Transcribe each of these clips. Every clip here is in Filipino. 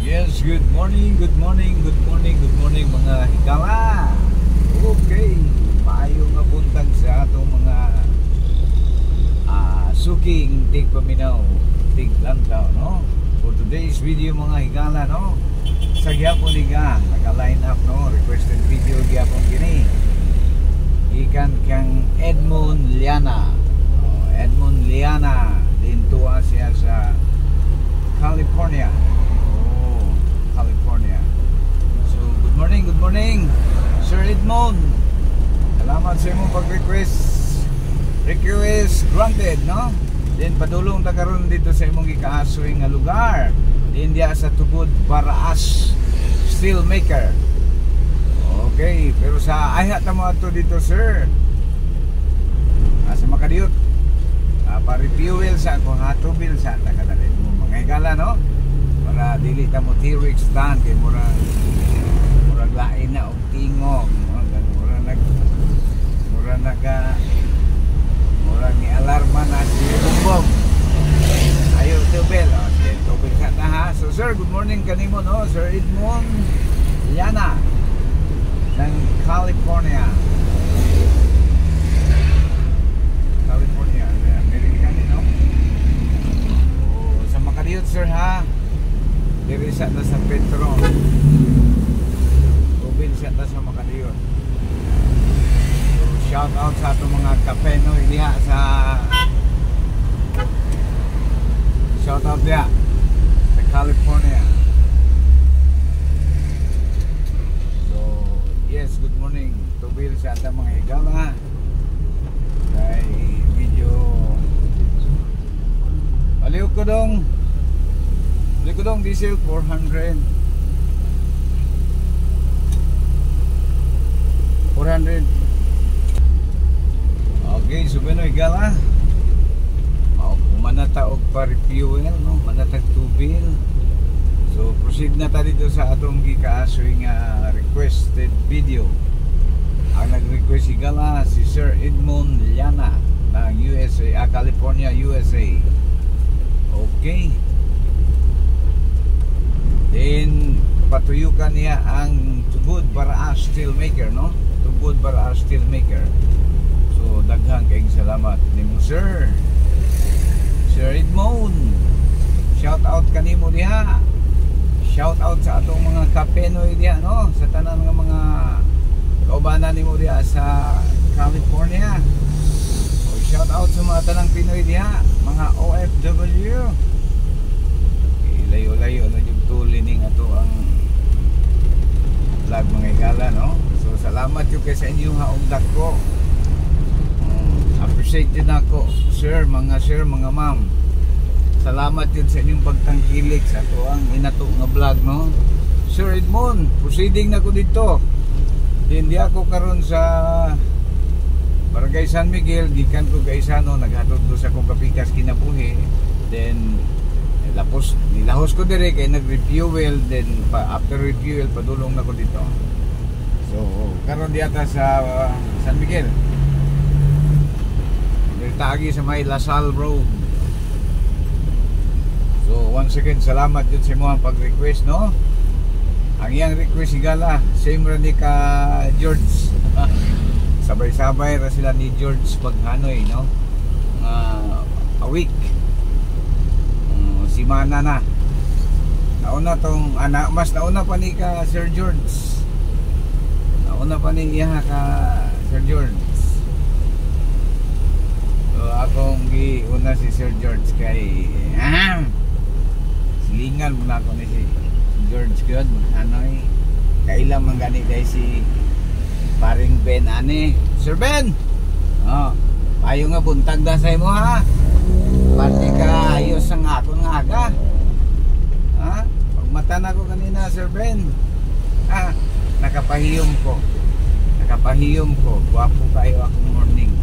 Yes, good morning mga higala. Okay, maayo nga buntag sa atong mga suking tigpaminaw, tiglantaw, no? For today's video mga higala, no? Sa gyapon iga, naka-line up, no? Requested video gyapon gini. Ikan kang Edmond Liana. Edmond Liana, dintuwa siya sa California. California. So, good morning, Sir Edmond. Salamat sa imong pag-request. Request granted, no? Then padulong ta karon dito sa imong gikaasoy nga lugar. Din dia sa Tubod Baraas Steel Maker. Okay, pero sa ayha ta mo ato dito, sir. Sa makadiyot. Pa-refuel sa akong hatubil sa nakadalhin mo mga higala, no? Para dili ta mo T-Rex stand kay murag lain na og tingog, murag ni alarma na si bumbog. Ayo tubel, tubel sa ta ha. So sir, good morning kanimo, no? Sir Edmond Liana ng California. American, no? Sa makadiyot, sir, ha? Diri sa ta sa Petron. Ubin sa ta sa makadiyot. So, shout out sa atong mga kapenoy diha sa shout out diha sa California. So, yes, good morning. Tubil sa atong mga higala. Kay video Baliw ko dong diesel 400. Okay, so benoy gala. Manata og pa-refuel, no? Manatag tubil. So proceed na ta dito sa atong gikaasoy nga requested video. Ang nag-request gala si Sir Edmond Liana ng USA, California, USA. Okay. Then patuyukan niya ang Tubod Baraas Steel Maker, no? Tubod Baraas Steel Maker. So daghang kayong salamat nimo, sir. Sir Edmond, shout out kanimo diha. Shout out sa atong mga kapenoy diha, no? Sa tanan nga mga kaubanan nimo diha sa California. O shout out sa mga tanang Pinoy diha, mga OFW. Layo-layo na yung tulining ato ang vlog mga higala, no? So salamat yung kay sa inyo ha og dako. Appreciate din ako, sir, mga ma'am. Salamat yun sa inyong pagtangkilik sa ato ang inato nga vlog, no? Sir Edmond, proceeding na ko dito. Hindi ako karon sa Barangay San Miguel, gikan ko kay Isano, naghatod ko sa kong kapikas kinabuhi. Then nilahos ko dire kay nag-refuel, then after refuel padulong na ko dito. So karon diata sa San Miguel. Nagtaagi sa may Lasal Road. So once again, salamat yun sa mga pag-request, no? Ang iyang request sigala, same ra ni ka George. Sabay-sabay ra sila ni George pag Hanoi, no? A week. Simana na. Nauna tong mas nauna pa ni ka Sir George. Nauna pa ni iya ka Sir George. So akong giuna si Sir George kay silingan mo na ako ni si George good Hanoi. Kailan man gani dai si paring Ben ani. Sir Ben. Ayo nga buntag da sa imo, ha. Pati ka ayos ang akong aga. Ha? Pagmata na ko kanina, Sir Ben. Nakapahiyom ko. Gwapo kayo akong morning.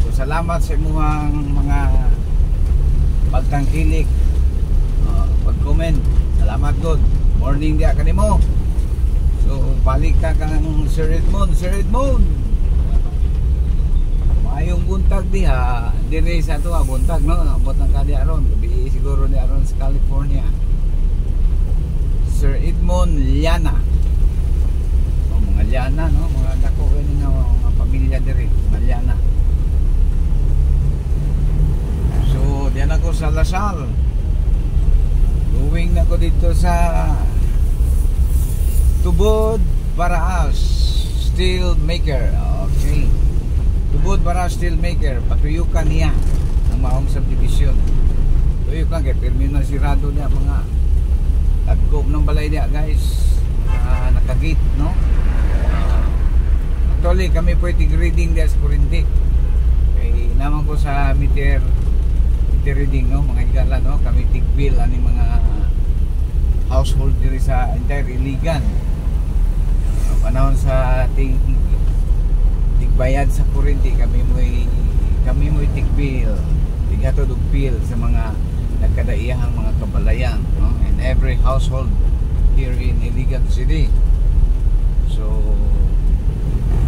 So salamat sa imuhang mga pagtangkilik, pag-comment. Salamat good. Morning dia kanimo. So balik ka kang Sir Edmond. Mayong buntag diha, dire sa to buntag, no? Abot ng kadi aron, gabi siguro di aron sa California. Edmond Llana. So, mga Llana, no? Mga dako nga mga pamilya diri, mga Llana. So, diyan ako sa Lasal. Going na ko dito sa Tubod Baraas Steel Maker. Okay. Tubod Baraas Steel Maker. Patuyukan niya ang maong subdivision. Tuyukan kay pirmi na sirado niya mga tagkop ng balay niya, guys. Nakagate, no? Actually, kami po tig-reading diya sa Kurintik. Kaya naman ko sa meter reading, no? Mga higala, no? Kami tig-bill ani mga household diri sa entire Iligan. Panahon sa tigbayad sa kuryente, kami mo'y tig-bill, tig-hatod og bill sa mga nagkadaiyahang mga kabalayan, no? In every household here in Iligan City. So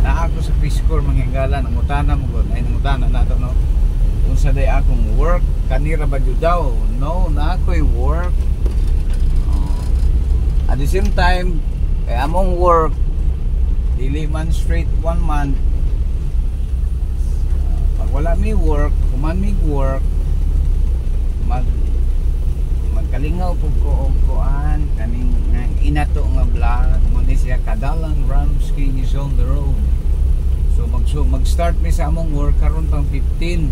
naa ako sa Peace Corps, mga higala, nangutana mo gud, ay nangutana nato, no? Unsa day akong work, kanira ba jud daw? No, na ako'y work. At the same time, kay among work dili man straight 1 month. Pag wala mi work, kuman mi work, magkalingaw pug ko og kuan kaning inato nga vlog mo ni siya Kadalan Ramsky is on the road. So mag-start mi sa among work karon pang 15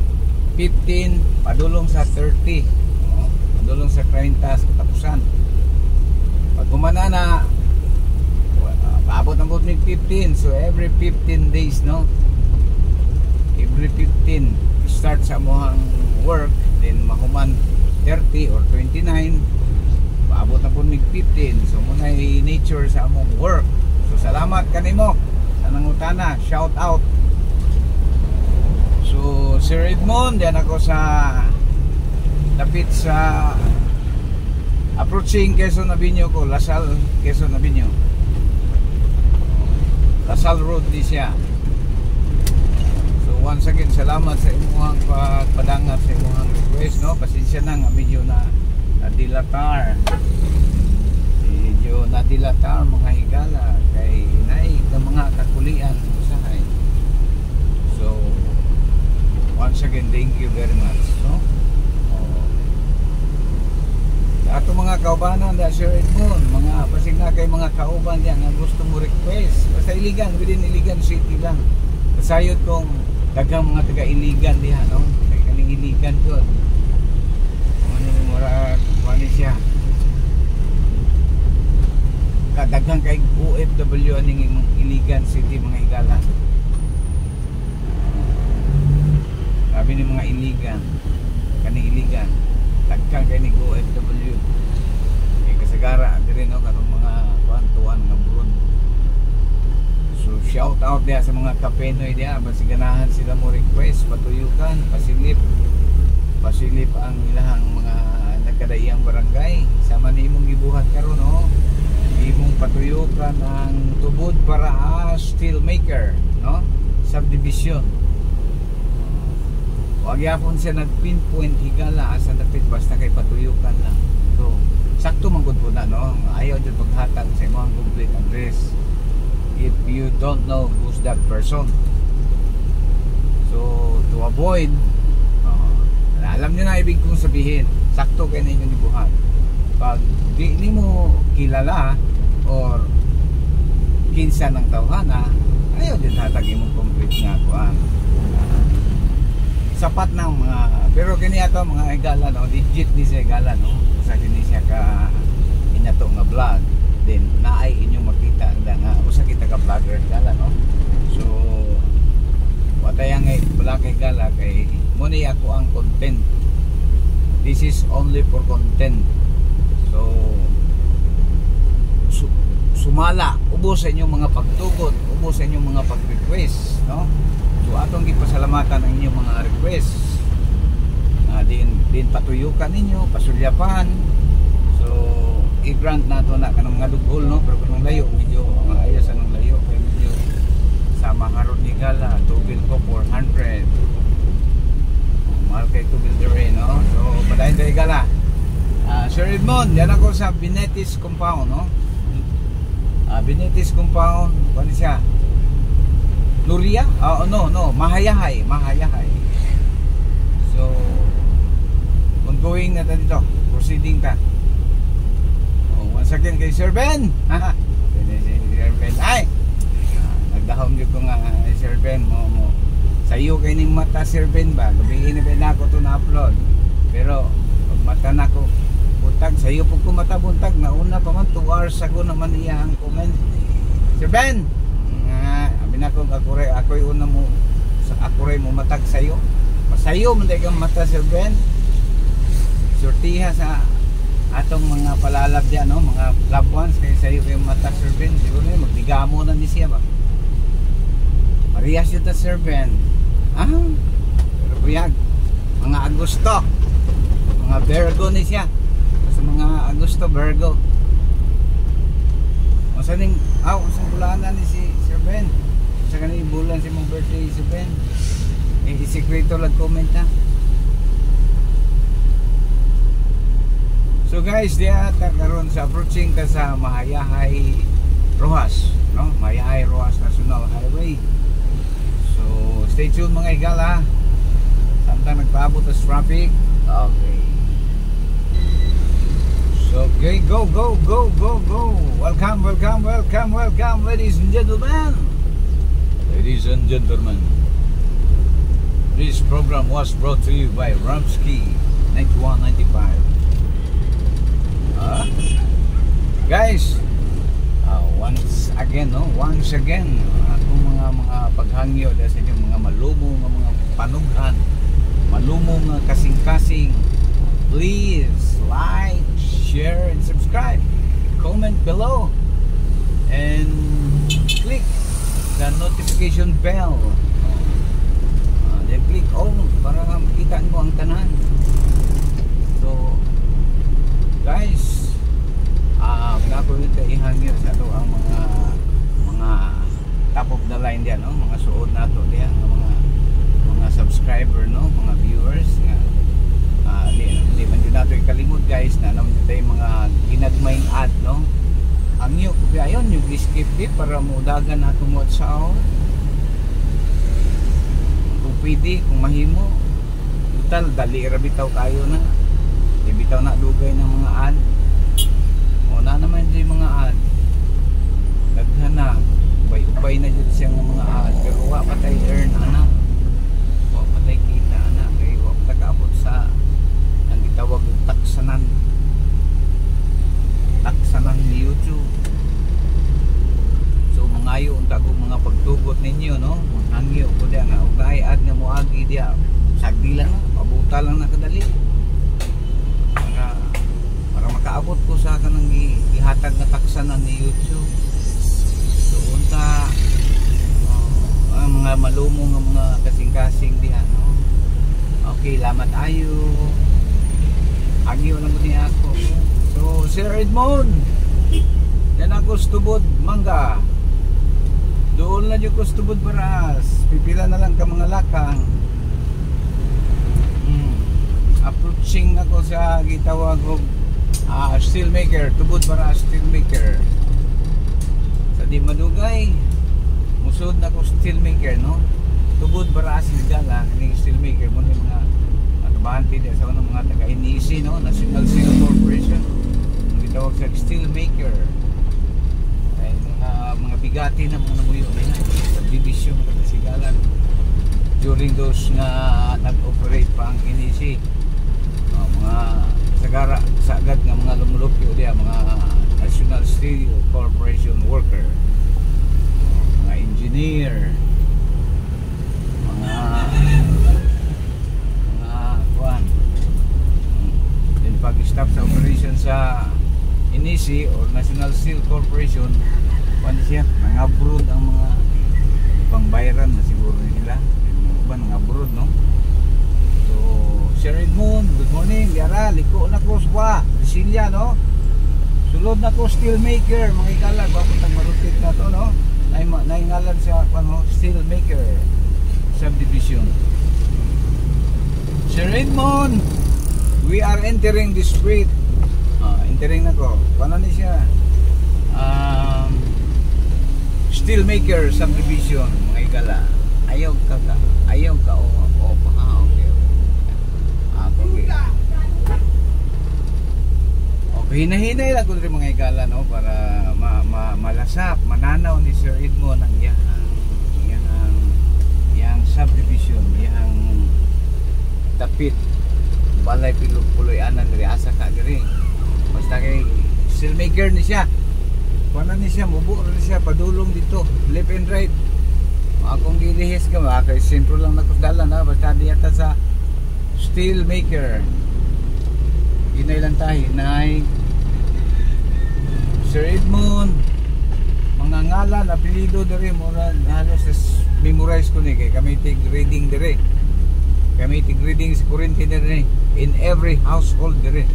padulong sa 30, padulong sa 30 sa katapusan. Pag kumana na paabot ang good 15, so every 15 days, no, every 15 start sa amohang work, then mahuman 30 or 29 paabot ang good 15. So muna nature sa among work. So salamat kanimo sa nangutana, shout out. So Sir Edmond, diyan ako sa dapit sa approaching Quezon Avenue ko, Lasal, Quezon Avenue. Lasal Road di siya. So once again, salamat sa imuhang pagpadangat sa imuhang request, no? Pasensya na nga medyo na dilatar. Medyo na dilatar mga higala kay inay ng mga kakulian usahay. So once again, thank you very much, no? Ato mga kaubanan da Sir Edmond, mga pasig na kay mga kauban diyan nga gusto mo request basta Iligan, within Iligan City lang. Kasayod kong daghang mga taga Iligan diha, no? Kay kaning Iligan ko. Ano mura kuan siya. Kadaghang kay OFW aning Iligan City mga higala. Sabi ni mga Iligan, kaning Iligan, tagkang kay ni OFW. Kay kasagara diri, no, kanong mga tuwan nga buron. So shout out diha sa mga kapenoy diha, basi ganahan sila mo request, patuyukan, pasilip ang ilahang mga nagkadaiyang barangay. Sama ni imong gibuhat karon, no? Imong patuyukan ang Tubod Baraas Steel Maker, no? Subdivision. Wag yapon siya nag-pinpoint higala asa dapit, basta kay patuyukan lang. So, sakto man gud po na, no? Ayaw jud paghatag sa imong complete address if you don't know who's that person. So, to avoid, alam niyo na ibig kong sabihin, sakto kay ninyo gibuhat. Pag di nimo kilala or kinsa ng tawhana, ayaw jud hatag imong complete nga kuan. Sapat na mga, pero kini ato mga higala, no, legit ni siya higala, no, sa kini siya ka inato nga vlog, then naay inyong makita nga usa kita ka vlogger higala, no. So watay nga wala kay higala kay mo ni ako ang content. This is only for content. So sumala, ubos sa inyong mga pagtugot, ubos sa inyong mga pag-request, no. So atong gipasalamatan ang inyong mga request. Din patuyukan ninyo, pasulyapan. So i-grant nato na kanang mga dughol, no, pero kanang layo medyo ayos anong layo kay medyo sama karon ni gala tubil ko 400. Mahal kay tubil dire, no. So padayon tay gala. Sir Edmond, yan ako sa Binetis compound, no. Benitez compound, ano siya? Luria? No, Mahayahay. So, ongoing na dito. Proceeding ta. Once again kay Sir Ben. Sir Ben. Ay! Nagdahom yun ko nga, Sir Ben. Sayo kayo ng mata, Sir Ben ba? Gabihin na ba ako ito na-upload. Pero, pag mata na ko, buntag, sayo po ko mata buntag. Nauna pa man, 2 hours ago naman iya ang comment. Sir Ben! Abin ako, ako'y una mo, ako'y mo matag sayo. Masayo, manday kang mata, Sir Ben. Sortiha sa atong mga palalab diyan, no? Mga loved ones, kaya sayo kayong mata, Sir Ben. Siguro yun, magdigamo na ni siya ba? Marias yun ta, Sir Ben. Pero buyag, mga Agosto, mga Virgo ni siya. Sa mga Agosto, Virgo. O saan bulanan ni si Sir Ben? Sa kanina bulan si mong birthday, Sir Ben. Isikreto lang comment ha. So guys, diya karon sa approaching ta sa Mahayahay Rojas, no? Mahayahay Rojas National Highway. So stay tuned mga igala. Samtang nagpaabot sa traffic. Okay. So okay, go. Welcome, ladies and gentlemen. Ladies and gentlemen. This program was brought to you by Ramsky 9195. Guys, once again, akong mga paghangyo dahil sa inyong mga malumong mga panughan, malumong kasing-kasing, please like, share, and subscribe. Comment below and click the notification bell. Then click all para makita mo ang tanan. So guys, nako yung kaihangyo sa ito ang mga top of the line diyan, no? Mga suod nato diyan, mga subscriber, no? Mga viewers nga di man din nato ikalimot guys na naman tayo mga ginagmayng ad, no? Ang nyo ayon yung skip it para mudagan natong WhatsApp. Kung pwede, kung mahimo, total dali ra bitaw kayo na. Di bitaw na dugay ng mga ad. Na naman yung mga ad daghan na ubay na dyan siya ng mga ad, pero wa pa tayo earn anak, wa pa tayo kita anak, kaya wa pa tayo sa ang gitawag yung taksanan ni YouTube. So mga ayo unta ko mga pagtugot ninyo, no? Hangyo ko diya nga ukay ad nga moagi diya sagdi lang na, pabuta lang na kadali para makaabot ko sa kanang ihatag na taksanan ni YouTube. So unta ang mga malumong nga mga kasing-kasing diha, no? Okay, lamat ayo. Agyo lang mo niya ako. So Sir Edmond, yan ako stubod mangga. Doon lang yung kustubod paras. Pipila na lang ka mga lakang. Approaching ako sa gitawag og steelmaker, tubod para steelmaker. Sa di madugay, musod na ko steelmaker, no? Tubod para sigala ning steelmaker mo yung mga trabahanti sa mga taga-NEC, no? National Steel Corporation. Ang gitawag sa steelmaker. Ay mga bigati na mga namuyo nila sa division ng sigalan during those nga nag-operate pa ang NEC. Mga sagad nga mga lumulupyo diya, mga National Steel Corporation worker, mga engineer, mga kuan. Then pag stop sa operation sa NEC or National Steel Corporation, kuan siya, nang-abroad ang mga pangbayaran na siguro nila, nang-abroad, no? So Sir Edmond, good morning. Yara, liko na ko sa Brasilia, no? Sulod na ko steelmaker, mga ikalag, bakit ang marutit na to, no? Naingalan sa steelmaker subdivision. Sir Edmond, we are entering the street. Entering na ko. Paano ni siya? Steelmaker subdivision mga igala. Ayaw ka o pa okay. Okay, hinahinay lang ko rin mga igala, no, para malasap, mananaw ni Sir Edmond ang yang subdivision, yang dapit balay puloy-anan diri asa ka diri. Basta kay steelmaker ni siya. Kuana ni siya, mubo ni siya padulong dito, left and right. Akong gilihis ka ba kay sentro lang nakusdalan na basta diyata sa steelmaker. Hinay lang tayo, hinay. Sir Edmond, mga ngalan, apelido diri, mura halos memorize ko ni kay kami tig reading diri. Kami tig reading sa kurente diri in every household diri,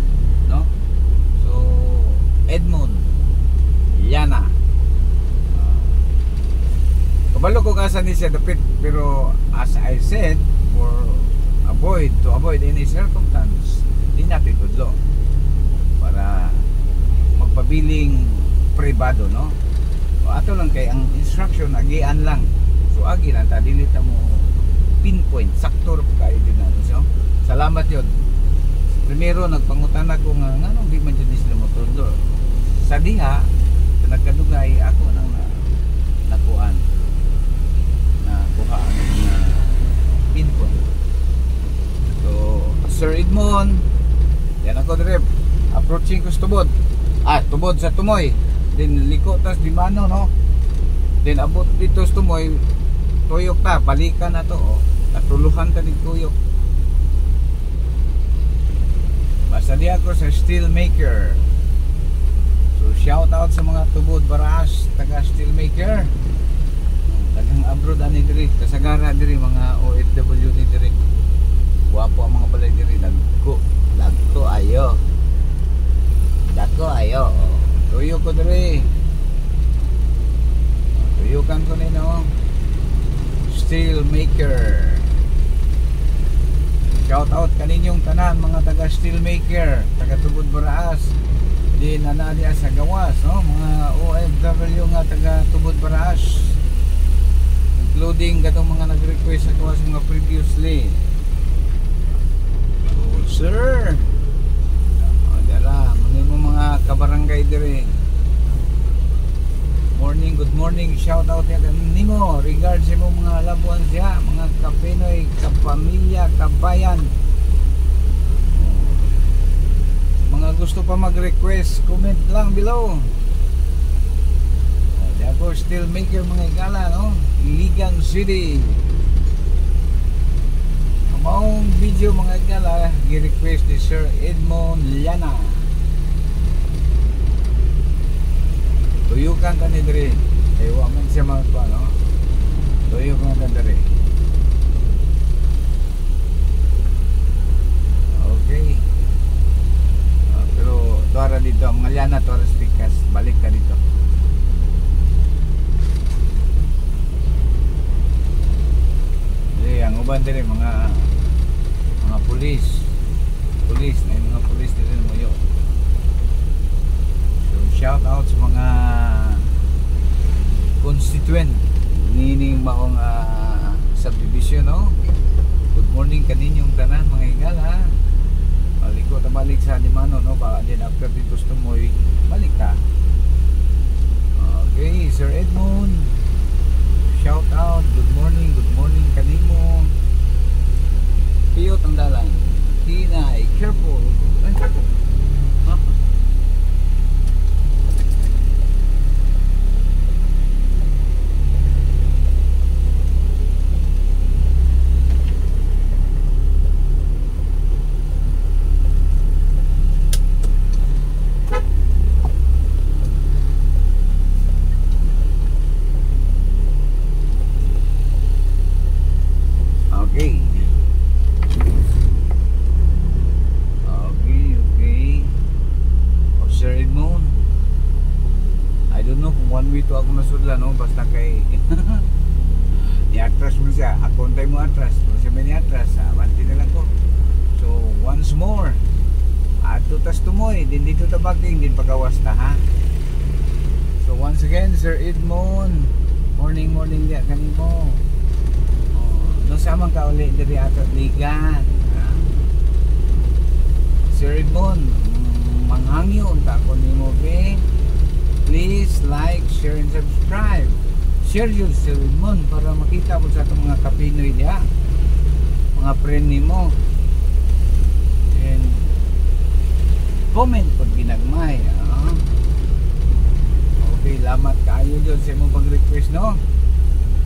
no? So Edmond Yana. Kabalo ko kasa ni siya dapit, pero as I said, to avoid any circumstance, di natin tudlo para magpabiling privado, no? O ato lang kay ang instruction agian lang. So agi lang ta dili ta mo pinpoint sakto ra kayo din nato. So salamat yun. Primero nagpangutan ako nga nganong di man jud sila mo tudlo. Sa diha nagkadugay ako nang nakuan na kuha ang pinpoint. So Sir Edmond, yan ako dire approaching ko sa tubod. Tubod sa Tumoy. Then liko tas di mano, no. Then abot dito sa Tumoy, tuyok ta, balikan na to, oh. Natuluhan ta ning tuyok. Basta di ako sa steelmaker. So shout out sa mga tubod baraas taga steelmaker. Tagang abroad ani diri, kasagara diri mga OFW ni diri. Guwapo ang mga balay diri, lagko ayo. Dako ayo. Tuyo ko diri. Tuyukan ko ni, no. Steelmaker. Shout out kaninyong tanan mga taga steelmaker, taga tubod baraas. Di nanaliya sa gawas, no, mga OFW nga taga tubod baraas. Including katong mga nag-request sa gawas mga previously. Oh, sir. Mga kabarangay dire. Good morning, shout out nimo regards sa mga labuan siya, mga kapinoy, kapamilya, kabayan. Mga gusto pa mag-request, comment lang below. Therefore steelmaker mga igala, no, Ligang City. Maong video mga igala gi-request ni Sir Edmond Yana. Tuyukan ka ni diri. Ewa man siya mga pa, no? Tuyukan ka diri. Okay. Pero tuara dito, mga Liana, tuara speakers. Balik ka dito. Ang uban diri, mga pulis. Pulis, na yung mga pulis diri mo yun. Shout out sa mga constituent nining maong subdivision, no. Good morning kaninyong tanan mga igala. Baliko ta balik sa Limano, no, pa din after dito sa Tumoy balik ka. Okay, Sir Edmond, shout out, good morning kanimo. Piyot ang dalan. Hinay, careful. Ako nasudla, no, basta kay i-atras mo siya, akontay mo atras, kung siya may ni-atras, abanti na lang ko. So once more, ato tas Tumoy, din dito tabagting, din pagawas ta, ha. So once again, Sir Edmond, morning dia kanimo. No sa man ka uli diri ato ligan. Sir Edmond, manghangyo unta ko nimo be. Please like, share and subscribe. Share yun Sir Edmond para makita mo sa itong mga kapinoy dia, mga friend nimo. And comment pag ginagmay. Okay, lamat kaayo dyan sa imong pag-request, no?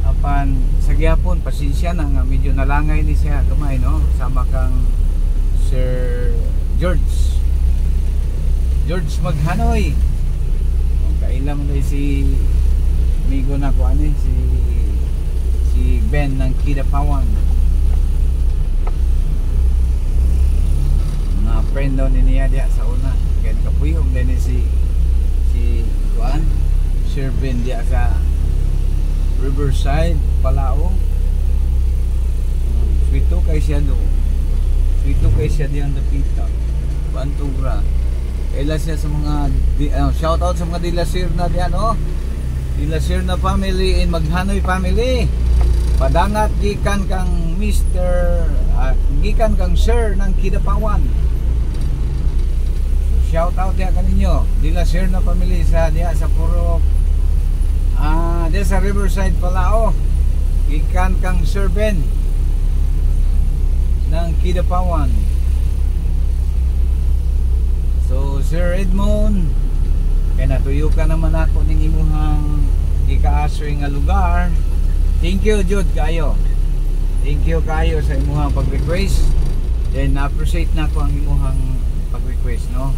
Apan sa gyapon pasensya na nga medyo nalangay ni siya gamay, no? Sama kang Sir George Maghanoy. Kailan mo na si amigo na ko si Ben ng Kidapawan. Mga friend daw niya diya sa una. Kaya nakapuyong din si Kuan Sir Ben diya sa Riverside, Palao. Swito kay siya do. Swito kay siya diyan dapita. Bantugra. Kailan siya sa mga shout out sa mga Dilasir na diyan, oh. Dilasir na family in Maghanoy family. Padangat gikan kang gikan kang Sir ng Kidapawan. So, shout out diya kaninyo. Dilasir na family sa diya sa Purok. Diya sa Riverside, Palao. Gikan kang Sir Ben ng Kidapawan. So Sir Edmond, kaya natuyo ka naman ako ng imuhang ikaasoy nga lugar. Thank you Jud kayo. Thank you kayo sa imuhang pag-request. Then appreciate na ko ang imuhang pag-request, no?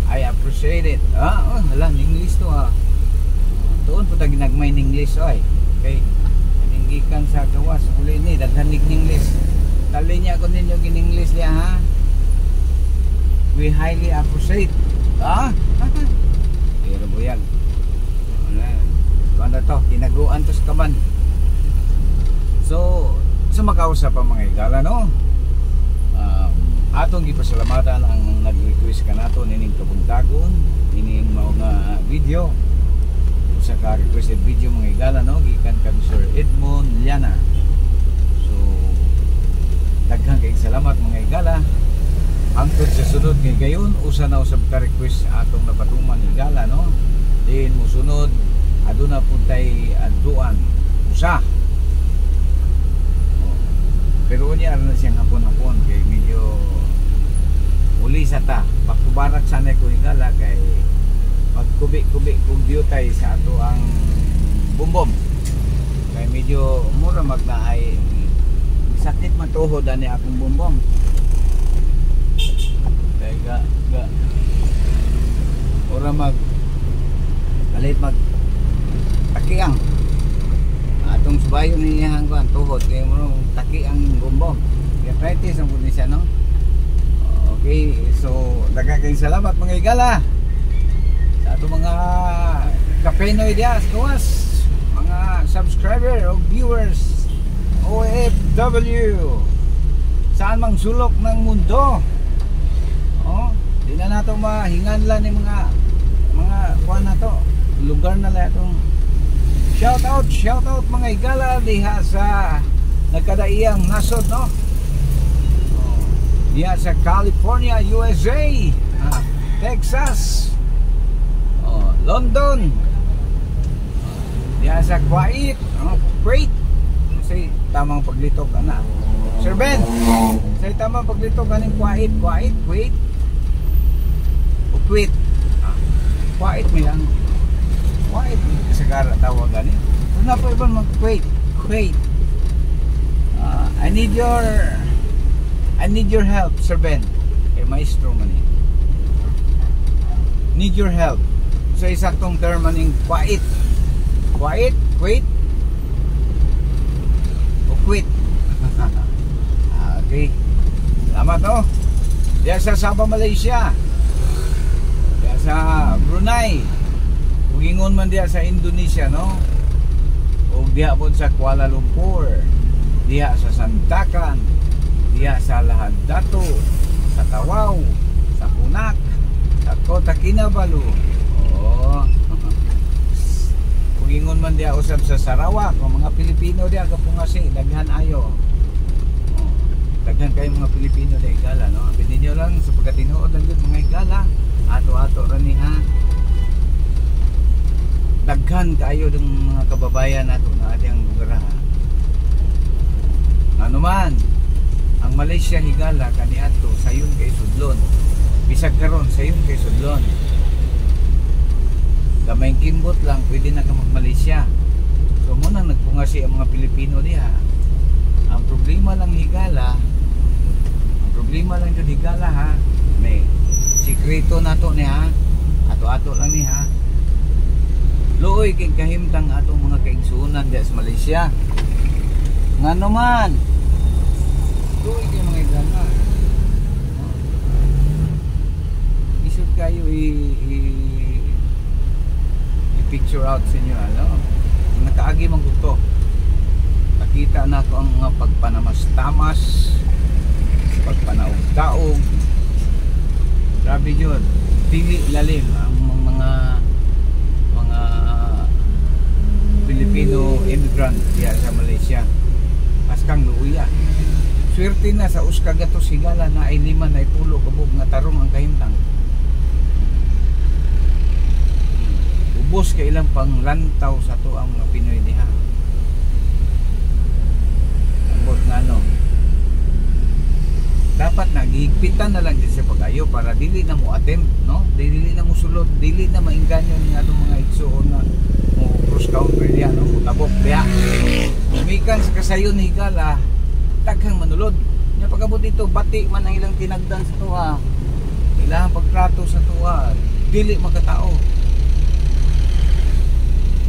I appreciate it. Hala, English to Tuon po ta ginagmay ng English, oy. Okay. Kaningikan sa kawas uli ni daghanig ng English. Tali niya ako ninyo gin-English niya, ha? We highly appreciate. Pero buyag. Ano to? Tinaguan to sa kaban. So, sa makausap ang mga igala, no? Atong gipasalamatan ang nag-request ka nato nining kabuntagon, nining mga video. Sa ka-requested video mga igala, no? Gikan kang Sir Edmond Liana. So, daghang kay salamat mga igala. Hangtod sa sunod ngay gayon usa na usab ka request sa atong napatuman igala, no? Din mo sunod aduna puntay adtuan usa. Pero unya na siyang hapon-hapon kay medyo uli sa ta pagkubarak sanay ko igala kay pagkubi-kubi kung diutay sa ato ang bumbom kay medyo mura magnaay sakit matuhod ani akong bumbom. Ga ora kalit takiang atong subayon niya hanggang tuhod kay mo takiang bumbom kaya practice ang pud siya, no? Okay, so daghang salamat mga igala sa atong mga kapenoy dias kawas mga subscriber o viewers OFW saan mang sulok ng mundo. Di na nato mahinganlan ni mga kuan na to lugar na la itong shout out mga igala diha sa nagkadaiyang nasod, no? Diha sa California, USA, Texas, London, diha sa Kuwait, Kuwait. Say tamang paglitok ana Sir Ben, say tamang paglitok kaning Kuwait Kuwait mi lang. Kuwait sagara tawag gani. Una pa ibang mag Kuwait. I need your help, Sir Ben. Kay maestro man ni. Need your help. Sa isaktong term maning Kuwait. Kuwait o quit. Okay. Salamat, no? Diya sa Sabah, Malaysia. Sa Brunei, ugingon man diya sa Indonesia, no? O diya po sa Kuala Lumpur, diya sa Santakan, diya sa Lahad Datu, sa Tawau, sa Kunak, sa Kota Kinabalu. Ugingon man dia usab sa Sarawak, o mga Pilipino dia kapungasi, daghan ayo. Oh, daghan kay mga Pilipino dia higala, no? Abin ninyo lang sa pagkatinuod lang yun mga higala, ato-ato ra ni ha. Daghan kayo ng mga kababayan nato na adiyang lugar ha. Ano man, ang Malaysia higala kaniadto sayon kay sudlon. Bisag karon sayon kay sudlon. Gamay kimbot lang pwede na ka mag-Malaysia. So mo nang nagpungasi ang mga Pilipino diha. Ang problema lang higala, ang problema lang jud higala ha. May sikreto nato ni ha. Ato-ato lang ni ha. Luoy kay kahimtang atong mga kaigsuonan diha sa Malaysia. Ngano man? Luoy kay mga higala. Isud kayo picture out sa inyo, ano? Nakaagi man ko. Nakita na ko ang mga pagpanamas-tamas, pagpanaog-taog. Grabe yun. Dili lalim ang mga Filipino immigrant diya sa Malaysia. Paskang luuya. Swerte na sa Uskagatos higala na ay 5 na 10 kabog nga tarong ang kahimtang. Ubos kay ilang pang lantaw sa to ang mga Pinoy diha. Ambot nga no. Dapat nagihigpitan na lang din sa pag-ayo para dili na mo attempt, no? Dili na mo sulod, dili na mainganyo ni atong mga igsuon na mo cross country diha, no? Mutabok diha. Umikan sa kasayon higala, taghang manulod. Nya pagabot dito, bati man ang ilang tinagdan sa tuwa. Ilang pagtrato sa tuwa, dili makatao.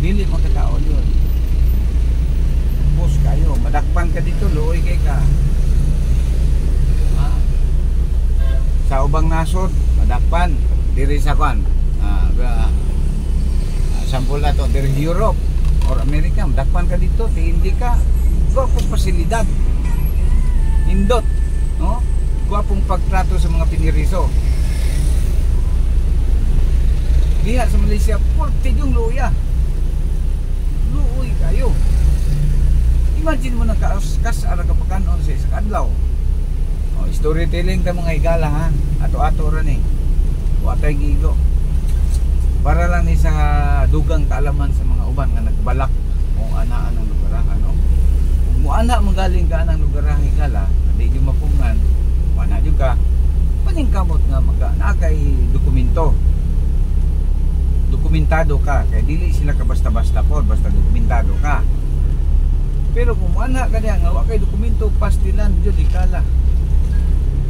Dili makatao yun. Bus kayo, madakpan ka dito, luoy kay ka. Sa ubang nasod, madakpan. Diri sa kwan. Sample na to, diri Europe or America, madakpan ka dito, hindi ka. Gwapong pasilidad. Indot. No? Gwapong pagtrato sa mga piniriso. Diha sa Malaysia, porte yung luya. Luoy kayo. Imagine mo na kas ara ka pagkanon sa isang adlaw. Oh, storytelling ta mga higala ha. Ato-ato ra ni. Wa tay gigo. Para lang ni sa dugang kaalaman sa mga uban nga nagbalak o anaan ng lugar ano. Kung mo ana magaling ka anang lugar higala, di jud mapungan. Wala jud ka. Paningkamot nga na kay dokumento. Dokumentado ka, kaya dili sila ka basta-basta po, basta dokumentado ka. Pero kung ana ka diha nga wa kay dokumento, pastilan jud ikala.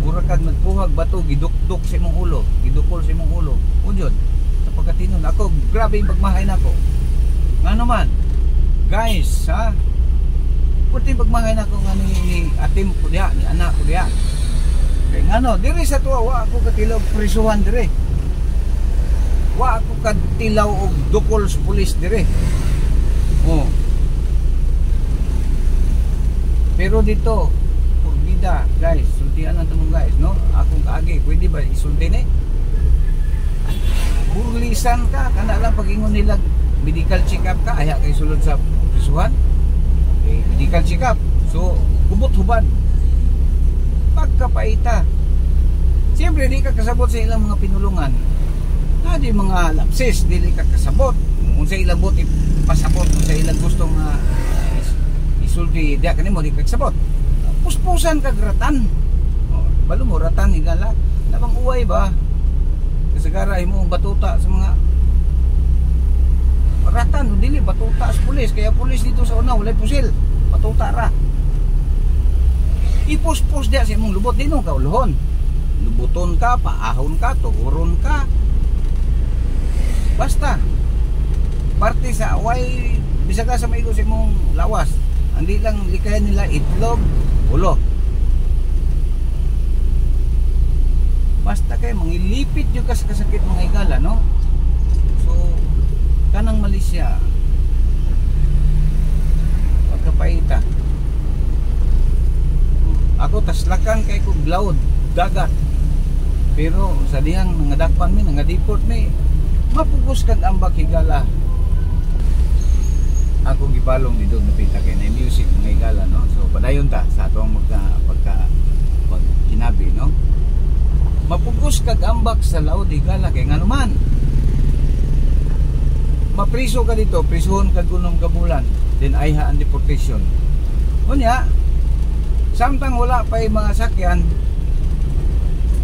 Mura kag nagpuhag bato, gidukdok sa imong ulo, gidukol sa imong ulo. Unyod, sa pagkatinon ako, grabe yung pagmahay nako. Ngano man, guys, ha? Puti pagmahay nako nga ni atim ko diha, ni anak ko diha. Kaya ngano, diri sa tuwa wa ako katilog prisuhan dire. Wa ako katilaw og dukol sa pulis dire. Oh. Pero dito, purbida, guys, sultian lang tamo guys, no? Akong kaagi, pwede ba isulti ni? Burlisan ka, kana lang pag-ingon nila medical check-up ka, aya kay sulod sa prisuhan. Okay, medical check-up. So, kubot hubad. Pagkapaita. Siyempre, di ka kasabot sa ilang mga pinulungan. Na di mga lapses, dili ka kasabot. Kung sa ilang bot, ipasabot. Kung sa ilang gustong isulti, diya ka mo, di ka kasabot. Puspusan ka gratan. Balo mo, ratan, higala. Nabang uway ba? Kasagara, mo batuta sa mga ratan, dili, batuta sa pulis. Kaya pulis dito sa una, walay pusil. Batuta ra. Ipuspos diya sa imong lubot, di nung kauluhon. Lubuton ka, paahon ka, tuhuron ka. Basta parte sa away bisa ka sa maigo sa imong lawas. Hindi lang likayan nila itlog, ulo. Basta kay mangilipit yung kasakit mga higala, no? So kanang Malaysia pagkapaita. Ako taslakan kay kog laod dagat. Pero sa dihang nangadakpan mi, nangadiport mi, mapugos kag ambak higala. ako gipalong dito napita kay na music mga igala, no? So padayon ta sa atong pagka hinabi, no? Mapugos kag ambak sa laod igala kay nganuman mapriso ka dito, prisuhon kag gunom ka bulan, then ayha ang deportation. Unya samtang wala pa yung mga sakyan,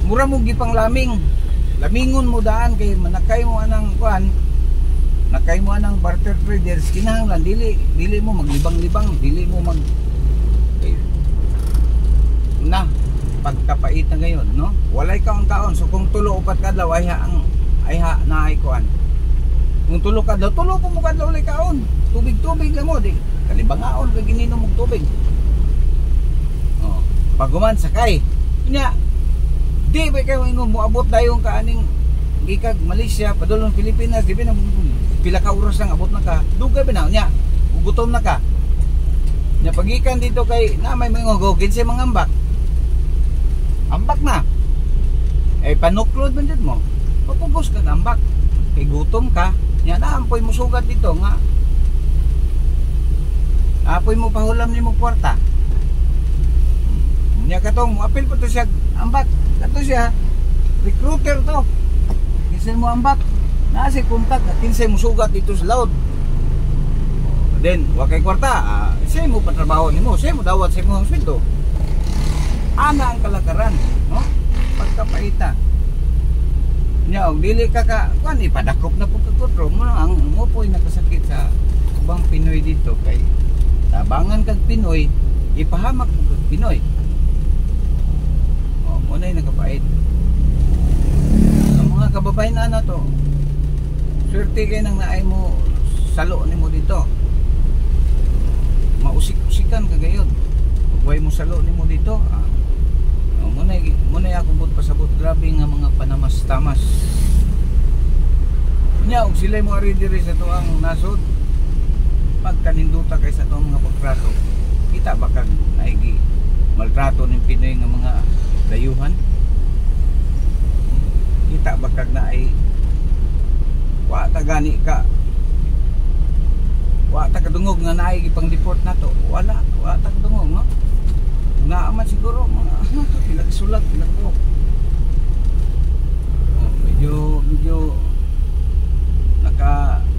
mura mo gipang lamingon mo daan kay manakay mo anang kuan, nakay mo anang barter traders, kinahanglan dili mo maglibang-libang, dili mo mag na pagkapait na ngayon, no? Walay kaon-kaon, so kung tulo upat kadlaw ayha na ay kuan. Kung tulo kadlaw, tulo po mo kadlaw walay kaon. Tubig lang mo di. Kalibangaon kag gininom og tubig. Oh, paguman sakay. Nya di ba kayo ingon mo abot dayon ka aning gikag Malaysia padulong Pilipinas, di ba na pila ka oras lang abot na ka. Dugay ba na nya? Gutom na ka. Nya pagikan dito kay na may mga gogin sa mga ambak na. Eh panuklod man jud mo. Papugos ka ambak. Kay gutom ka, nya naampoy mo sugat dito nga. Apoy mo pahulam nimo kwarta. Nya katong apil pa to siya ambak. Kato siya recruiter to. Kinsay mo ambak. Naa si kontak at kinsay mo sugat dito sa laod. Then wakay kwarta, siya mo patrabaho nimo, siya mo dawat sa imong sweldo. Ana ang kalakaran, no? Pagkapaita. Nya og dili ka kuan ipadakop na pud tutro mo ang mo po'y nakasakit sa ubang Pinoy dito kay tabangan kag Pinoy, ipahamak mo kag Pinoy. Oh, mo nay nakapait. Ang mga kababayan na to, swerte kay nang naay mo salo nimo dito. Mausik-usikan ka gayon. Huwag mo salo nimo dito. Muna ako bud pasabot, grabe nga mga panamas-tamas. Nya og sila mo ari diri sa tuang nasod. Pagkaninduta kay sa tuang mga pagtrato. Kita ba kag naigi maltrato ning Pinoy nga mga dayuhan? Kita ba kag naay wa ta gani ka? Wa ta kadungog nga naay gipang deport nato. Wa ta kadungog, no? Naaman siguro mga ilang sulag, ilang buhok. Oh, medyo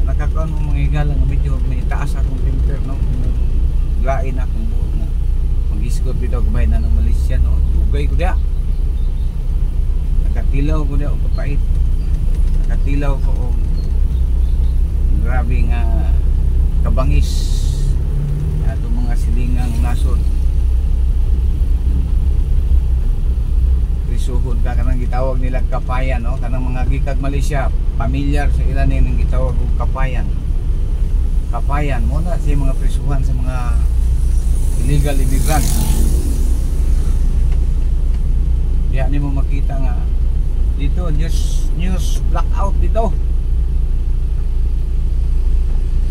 nakakaon mo mga igala nga medyo may taas akong temper, no? Lain akong buhok na mag-isgot dito kumain na ng Malaysia, no? Dugay ko diya. Nakatilaw ko diya o kapait. Nakatilaw ko o grabe nga kabangis atong mga silingang nasod. Prisuhon ka kanang gitawag nila kapayan, no? Kanang mga gikag Malaysia familiar sa ilan ning gitawag og kapayan. Kapayan mo na sa mga prisuhan sa mga illegal immigrant. Diya ni mo makita nga dito news blackout dito.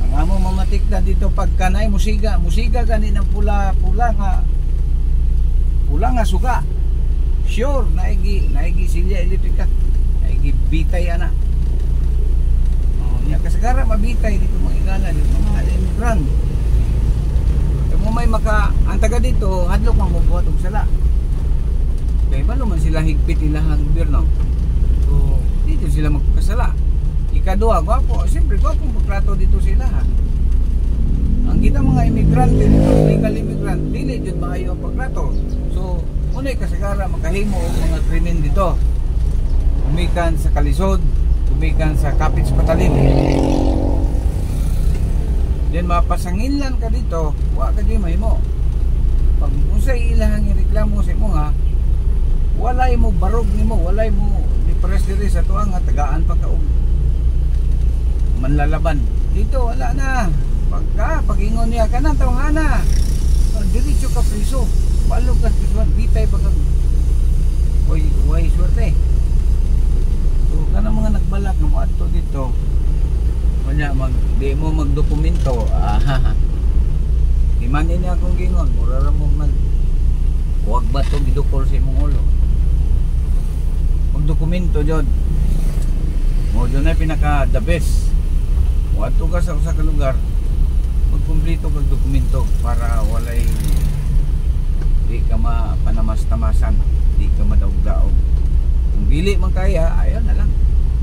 Ang amo mamatik na dito pagkanay musiga gani ng pula nga suga. Sure, naigi silya elektrika, naigi bitay ana. Oh, nya kasagara mabitay dito mga igala dito mga immigrant. Kung may ang taga dito hadlok man mobuhat og sala. Kay balo man sila higpit ilahang gobyerno. So dito sila magkasala. Ikaduha, gwapo, siyempre gwapo pagtrato dito sila. Ang kita mga immigrant dito, legal immigrant, dili jud maayo ang pagtrato. So unay kasagara makahimo og mga krimen dito. Umikan sa kalisod, umikan sa kapit sa patalim. Then mapasanginlan ka dito, wa ka di mahimo. Pag unsay ilahang ireklamo sa imo nga, walay mo barog nimo, walay mo depress diri sa tuang nga tagaan pa ka og manlalaban. Dito wala na. Pag-ingon niya ka na tawhana. Diretso ka priso. Palog ka prisuhan, bitay pag way swerte. So kanang mga nagbalak nga moadto dito. Kunya di mo magdokumento. Di man ini akong gingon, mura ra mo huwag ba to gidukol sa imong ulo. Magdokumento jud. Mo jud na pinaka the best. Moadto ka sa usa ka lugar. kumpleto kag dokumento para walay di ka mapanamas-tamasan, di ka madaog-daog. Kung dili man kaya, ayaw na lang.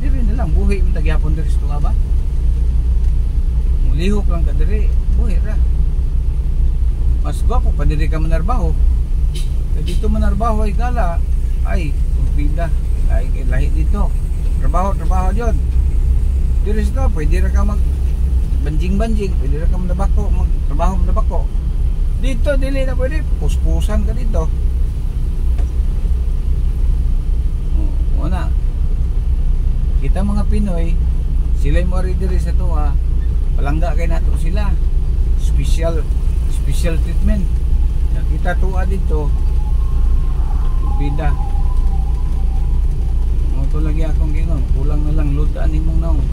Diri na lang buhi mo tagyapon diri sa ba? Mulihok lang ka diri, buhi ra. Mas gwapo pa diri ka manarbaho. Kaya dito manarbaho ay gala, ay bida, lahi dito. Trabaho dyan. Diri sa pwede ra ka mag banjing, pwede ra ka manabako, magtrabaho manabako. Dito dili na pwede, puspusan ka dito. Una, kita mga Pinoy, sila'y mo rin diri sa tuwa, palangga kay nato sila. Special treatment. Kita tuwa dito, bida. Ito lagi akong gingon, kulang na lang lutaan nimong naong.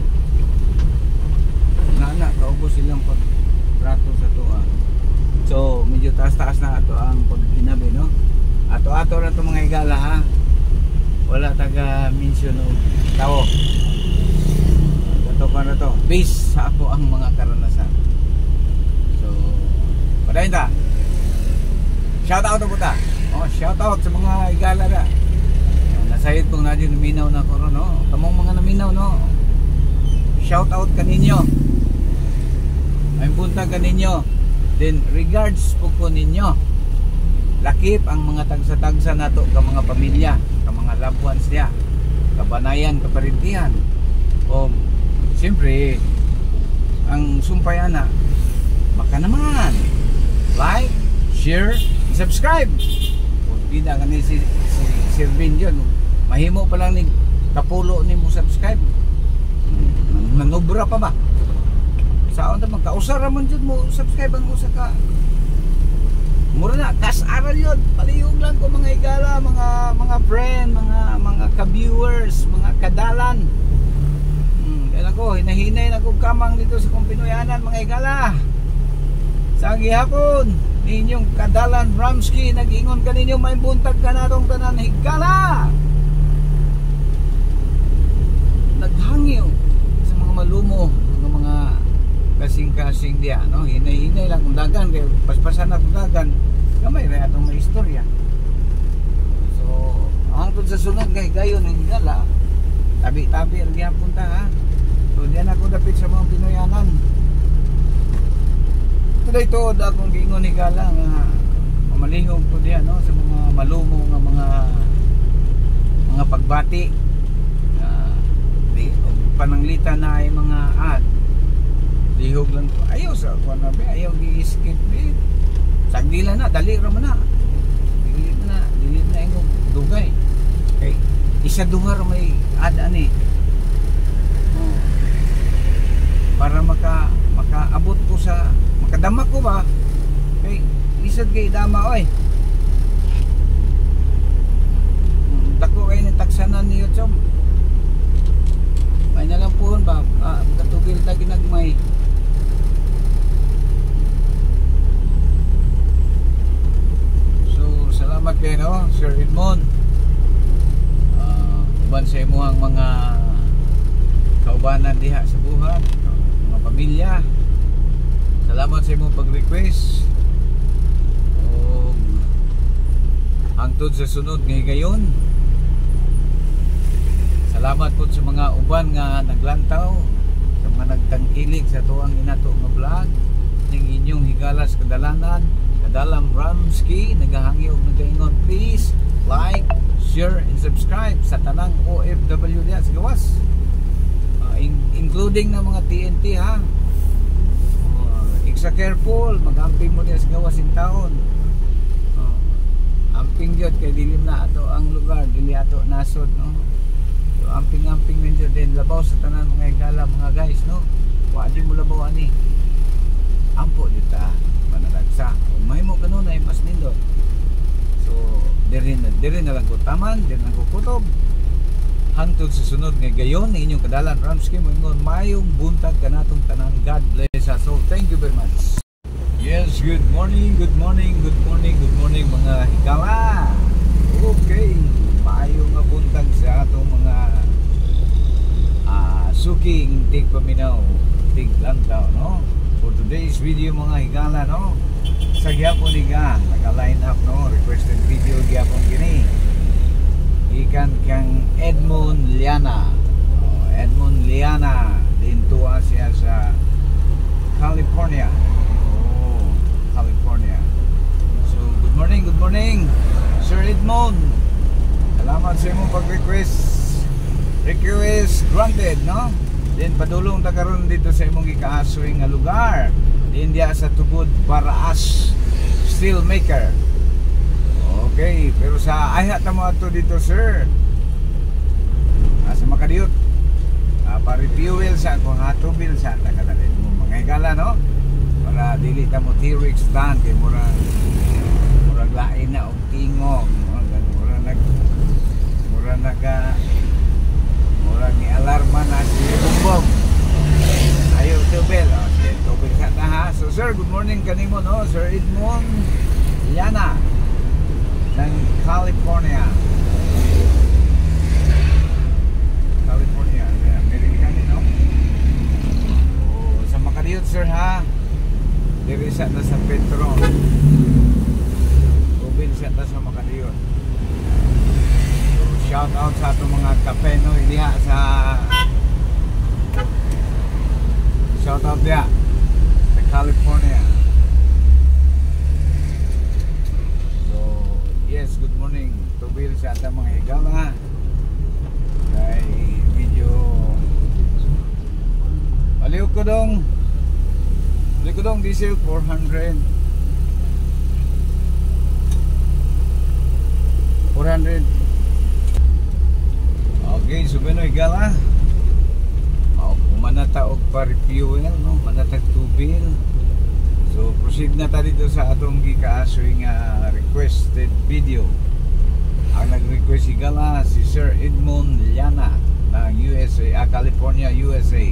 Nana, kaubos silang pagtrato sa tuwa. So, medyo taas-taas na ato ang pagkinabi, no? Ato-ato na ito mga igala, ha? Wala taga-mention o tao. Ito pa na to. Based sa ako ang mga karanasan. So, padayin ta. Shout out na po ta. Oh, shout out sa mga igala na. Nasayod kong nadyo naminaw na ko, no? Kamong mga naminaw, no? Shout out kaninyo. Ay punta kaninyo. Then, regards po ko ninyo. Lakip ang mga tagsa-tagsa nato ka mga pamilya, ka mga loved ones niya, kabanayan, kaparintihan. O, siyempre, ang sumpayana, baka naman, like, share, subscribe. Kung pida ka ni si Sirvin yun, mahimo pa lang ni kapulo ni mo subscribe. Nanubra pa ba? Saan naman, kausara man dyan mo, subscribe ang usa ka. Mura na, kas-aral yun. Palihog lang ko mga igala, mga friend, mga ka-viewers, mga kadalan. Kaya ko, hinahinay na kong kamang dito sa kong Pinoyanan, mga igala. Sa gihapon, ninyong kadalan Ramsky, nag-ingon ka ninyo, may buntag ka na itong tanan, higala. Naghangyo sa mga malumo, mga kasing-kasing diya, no? Hinay-hinay lang kung dagan, kaya paspasan na kung dagan, gamay rin atong may istorya. So, hangtod sa sunod kay gayon ng gala, tabi-tabi ang diya punta, ha? So, diyan ako dapit sa mga Pinoyanan. Today to, akong giingon ni gala nga mamalingog ko diyan, no? Sa mga malumo nga mga pagbati, pananglita na ay mga ad. Lihog lang ko. Ayaw sa ako na ba? Ayaw gi-skip eh. Sagdila na, dali raman na. Dilit na yung dugay. Okay. Isa dungar may ad-an eh. Oh. Para makaabot ko sa, makadama ko ba? Okay. Isad kay dama oy. Dako kayo ng taksanan ni YouTube. May nalang po ba? Katugil ta ginagmay. Salamat kayo, no? Sir Edmond. Uban sa imuhang mga kaubanan diha sa buhat, mga pamilya. Salamat sa imong pag-request. O hangtod sa sunod ngay gayon. Salamat po sa mga uban nga naglantaw, sa mga nagtangkilig sa tuang inato nga vlog ning inyong higalas kadalanan. Kadalam Ramsky, nagahangyo og nagaingon, please like, share, and subscribe sa tanang OFW diya sa gawas, including na mga TNT, ha. Extra careful, mag-amping mo diya sa gawas in taon. Amping yun, kay dilim na ato ang lugar, dili ato nasod, no. So amping-amping din din, labaw sa tanan mga igala, mga guys, no. Wadi mo labaw ani, ampo dito manalagsa. Kung mahimo kanun ay mas nindot. So, diri na lang ko taman, diri na ko kutob. Hangtod sa sunod nga gayon ni inyong kadalan Ramsky moingon mayong buntag kanatong tanan. God bless us all. Thank you very much. Yes, good morning mga higala. Okay, maayo nga buntag sa atong mga suking tig paminaw, tig lantaw, no? for today's video mga higala, no? Sa gyapon higa, naka-line up, no? Requested video gyapon gini. Ikan kang Edmond Liana. Edmond Liana, dintuwa siya sa California. California. So, good morning, Sir Edmond. Salamat sa imong pag-request. Request granted, no? Then padulong ta karon dito sa imong gikaasoy nga lugar. Diya sa Tugod Baraas Steelmaker. Okay, pero sa ayha ta mo ato dito, sir. Sa Makadiyot. Pa-refuel sa akong hatubil sa takadalit mo mga higala, no? Para dili ta mo T-Rex dan kay murag lain na og tingog, murag ni alarma na si bumbog. Ayo tubel, tubel sa ta ha. So sir, good morning kanimo, no? Sir Edmond Liana ng California. American, no? Sa Makadiyot, sir, ha? Diri sa ta sa Petron. Ubin sa ta sa Makadiyot. So, shout out sa atong mga kapeno diha sa shout out diha sa California. So, yes, good morning. Tubil sa atong mga higala. Kay video baliw ko dong diesel 400. Okay, so benoy gala manata og pa-refuel, no? Manatag tubil. So proceed na ta dito sa atong gikaasoy nga requested video. Ang nag-request igala si Sir Edmond Liana ng USA, California, USA.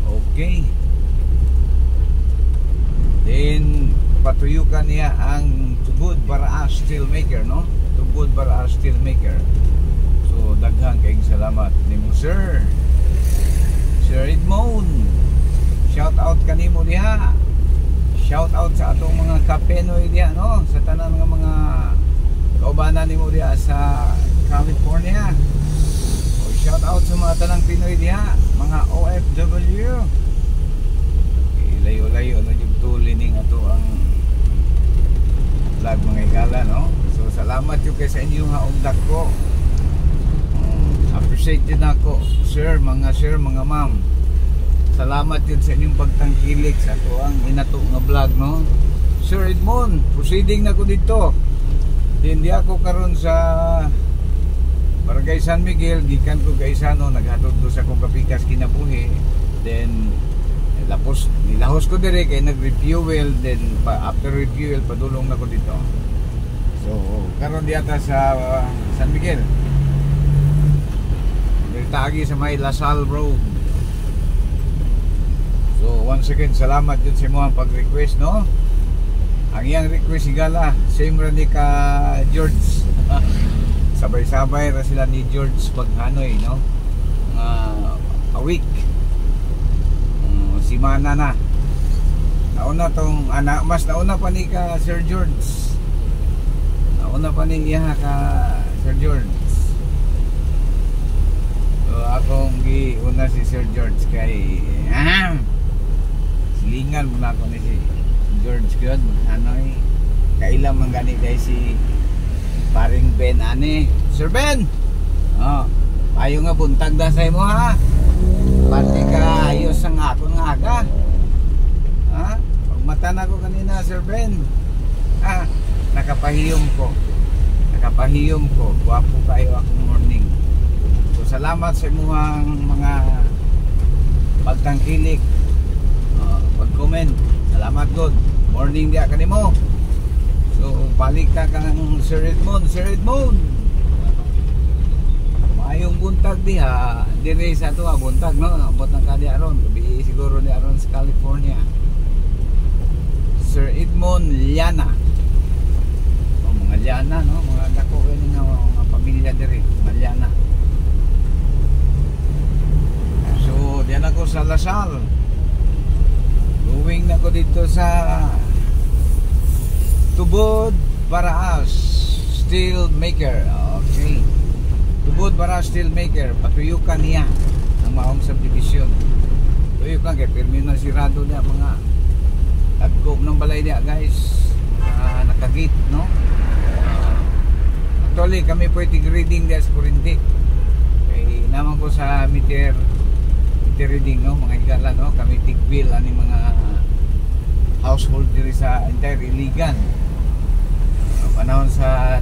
Okay. Then patuyukan niya ang Tugod Baraas Steelmaker, no? Tugod Baraas Steelmaker. So daghang kayong salamat nimo, sir. Sir Edmond. Shout out kanimo diha. Shout out sa atong mga kapenoy diha, no? Sa tanan nga mga kaubanan nimo diha sa California. O shout out sa mga tanang Pinoy diha, mga OFW. Layo-layo na yung tulining ato ang vlog mga higala, no? So salamat yung kay sa inyo nga og dako. Appreciate din ako, sir, mga ma'am. Salamat yun sa inyong pagtangkilik sa ato ang inato nga vlog, no? Sir Edmond, proceeding na ko dito. Hindi ako karon sa Barangay San Miguel, gikan ko kay Isano, naghatod ko sa kong kapikas kinabuhi. Then nilahos ko dire kay nag-refuel, then after refuel padulong na ko dito. So karon diata sa San Miguel. Nagtagi sa may Lasal Road. So once again, salamat din sa mga pag-request, no? Ang iyang request igala, same ra ni ka George. Sabay-sabay ra sila ni George pag Hanoi, no? A week. Simana na. Nauna tong mas nauna pa ni ka Sir George. Nauna pa ni iya ka Sir George. So akong giuna si Sir George kay silingan mo na ako ni si George God, Hanoi. Kailan man gani dahil si paring Ben ani. Sir Ben! Ayaw nga buntag da sa imo, ha? Pati ka ayos ang hapon nga aga. Ha? Pagmata na ko kanina, Sir Ben. Nakapahiyom ko. Guwapo kayo akong morning. So salamat sa imuhang mga pagtangkilik, pag-comment. Salamat God. Morning dia kanimo. So balik ta kang Sir Edmond. Mayong buntag diha, dire sa to buntag, no? Abot ng kadi aron, gabi siguro ni aron sa California. Sir Edmond Liana. Mga Liana, no? Mga dako ni nga mga pamilya dire, mga Liana. So, diyan ako sa Lasal. Going na ko dito sa Tubod Baraas Steel Maker. Okay. Tubod Baraas Steel Maker, patuyukan niya ang maong subdivision. Tuyukan kay pirmi na sirado niya mga tagkob ng balay niya, guys. Nakagate, no? Actually kami pwede reading diya sa kurinti. Kay naman ko sa meter reading, no, mga higala, no, kami tigbil ani mga household diri sa entire Iligan. Panahon sa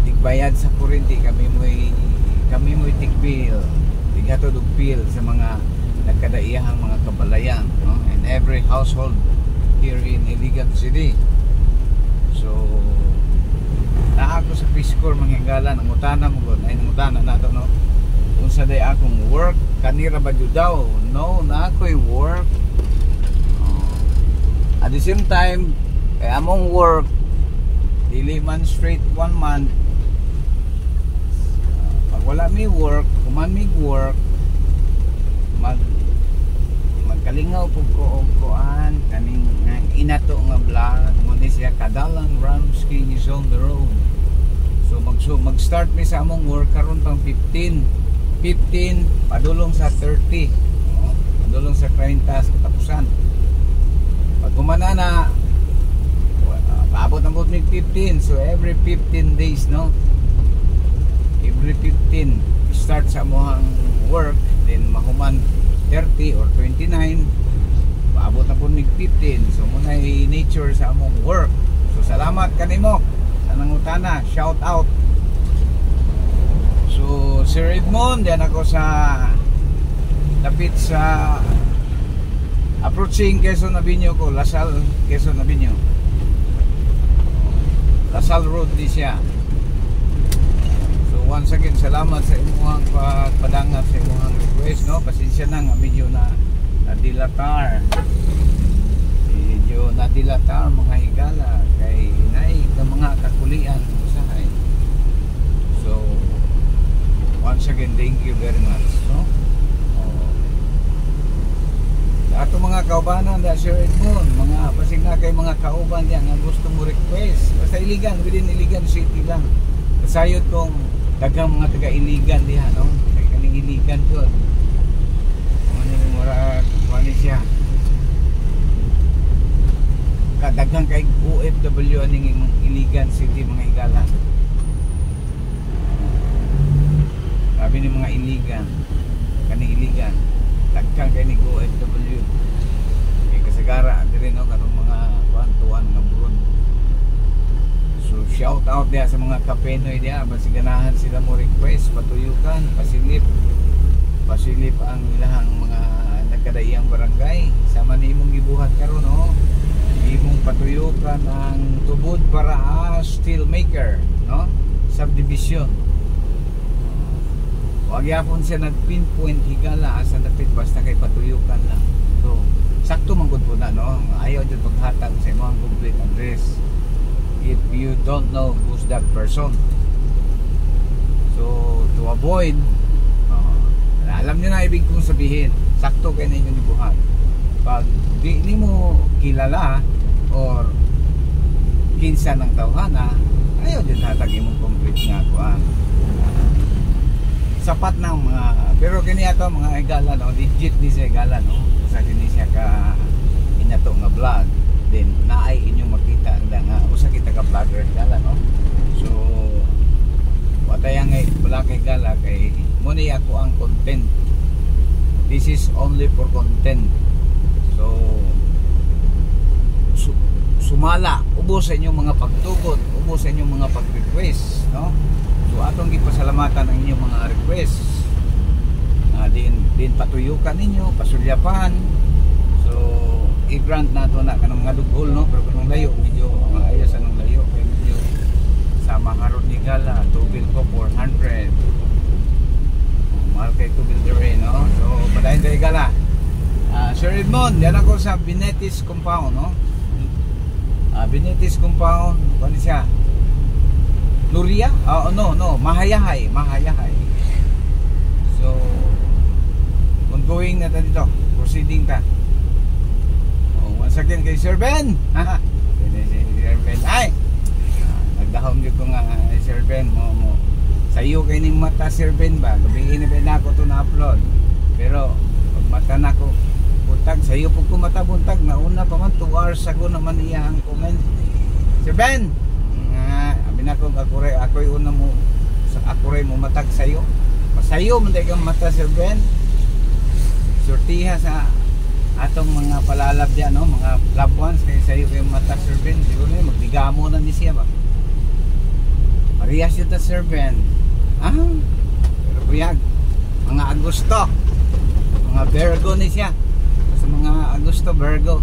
tigbayad sa kuryente, kami mo'y tigbil, tigatod og bill sa mga nagkadaiyahang mga kabalayan, no, in every household here in Iligan City. So naa ako sa Peace Corps, mga higala, nangutana mo gud, ay nangutana nato, no, kung sa day akong work kanira ba jud daw. No, na ako'y work. At the same time, kay among work dili man straight 1 month. Pag wala mi work, kuman mi work, magkalingaw pug ko og kuan kaning inato nga vlog mo ni siya Kadalan Ramsky is on the road. So mag-start mi sa among work karon pang 15 padulong sa 30, padulong sa 30 sa katapusan. Pag kumana na paabot ng bot mig 15, so every 15 days, no, every 15 start sa amohang work, then mahuman 30 or 29 paabot na po mig 15. So muna nature sa among work. So salamat kanimo sa nangutana, shout out. So Sir Edmond, diyan ako sa lapit sa approaching Quezon Avenue ko, Lasal, Quezon Avenue, Lasal Road di siya. So once again, salamat sa imuhang pagpadangat sa imuhang request, no. Pasensya na nga medyo na nadilatar, medyo nadilatar mga higala kay inay ka mga kakulian usahay. So once again, thank you very much, no? Ato mga kaubanan da Sir Edmond, mga pasig na kay mga kauban diyan nga gusto mo request basta Iligan, within Iligan City lang. Kasayod kong daghang mga taga Iligan diha, no? Kay kaning Iligan jud. Maning murag kuan siya. Kadaghang kay OFW aning Iligan City, mga higala. Sabi ni mga Iligan, kaning Iligan, tagkang kay ni OFW. Kay kasagara diri, no, kanong mga tuan nga buron. So shout out diya sa mga kapenoy diya, basi ganahan sila mo request, patuyukan, pasilip ang ilahang mga nagkadaiyang barangay. Sama ni imong gibuhat karon, no, imong patuyukan ang Tubod Baraas Steel Maker, no, subdivision. Wag yapon siya nag-pinpoint higala asa dapit, basta kay patuyukan lang. So sakto man gud po na, no, ayaw jud paghatag sa imong complete address if you don't know who's that person. So to avoid, alam niyo na ibig kong sabihin, sakto kay ninyo gibuhat. Pag di nimo kilala or kinsa ng tawhana, ayaw jud hatag imong complete nga kuan. Sapat ng mga, pero kini ato mga higala, no, legit ni siya higala, no, sa kini siya ka inato nga vlog, then naay inyong makita ang nga usa kita ka vlogger higala, no. So watayang wala kay higala kay muni ako ang content. This is only for content. So sumala, ubos sa inyong mga pagtugon, ubos sa inyong mga pag-request, no. So atong gipasalamatan ang inyong mga request. Din patuyukan ninyo, pasulyapan. So i-grant nato na kanang mga dughol, no, pero kanang layo medyo maayos anong layo kay medyo sama karon ni gala tubil ko 400. Mahal kay tubil dire, no. So padayon kay gala. Sir Edmond, yan ako sa Binetis compound, no. Binetis compound, ano siya? Luria? No, Mahayahay. So ongoing na ta dito, proceeding ta. again kay Sir Ben. Sir Ben. Ay! Nagdahom yun ko nga, Sir Ben, mo. Sayo kayo ng mata, Sir Ben ba? Gabihin na ba ako ito na-upload. Pero, pag mata na ko, buntag, sayo po ko mata buntag. Nauna pa man, 2 hours ago naman iya ang comment. Sir Ben! Amin ako, ako yung una mo, ako rin mo matag sayo. Masayo, manday kang mata, Sir Ben. Sortiha sa atong mga palalab diyan, no? Mga loved ones kay sayo kayong mata, Sir Ben. Siguro na magdigamo na ni siya ba. Parehas yun ta, Sir Ben. Pero kuyag, mga Agosto, mga Virgo ni siya. Sa mga Agosto, Virgo.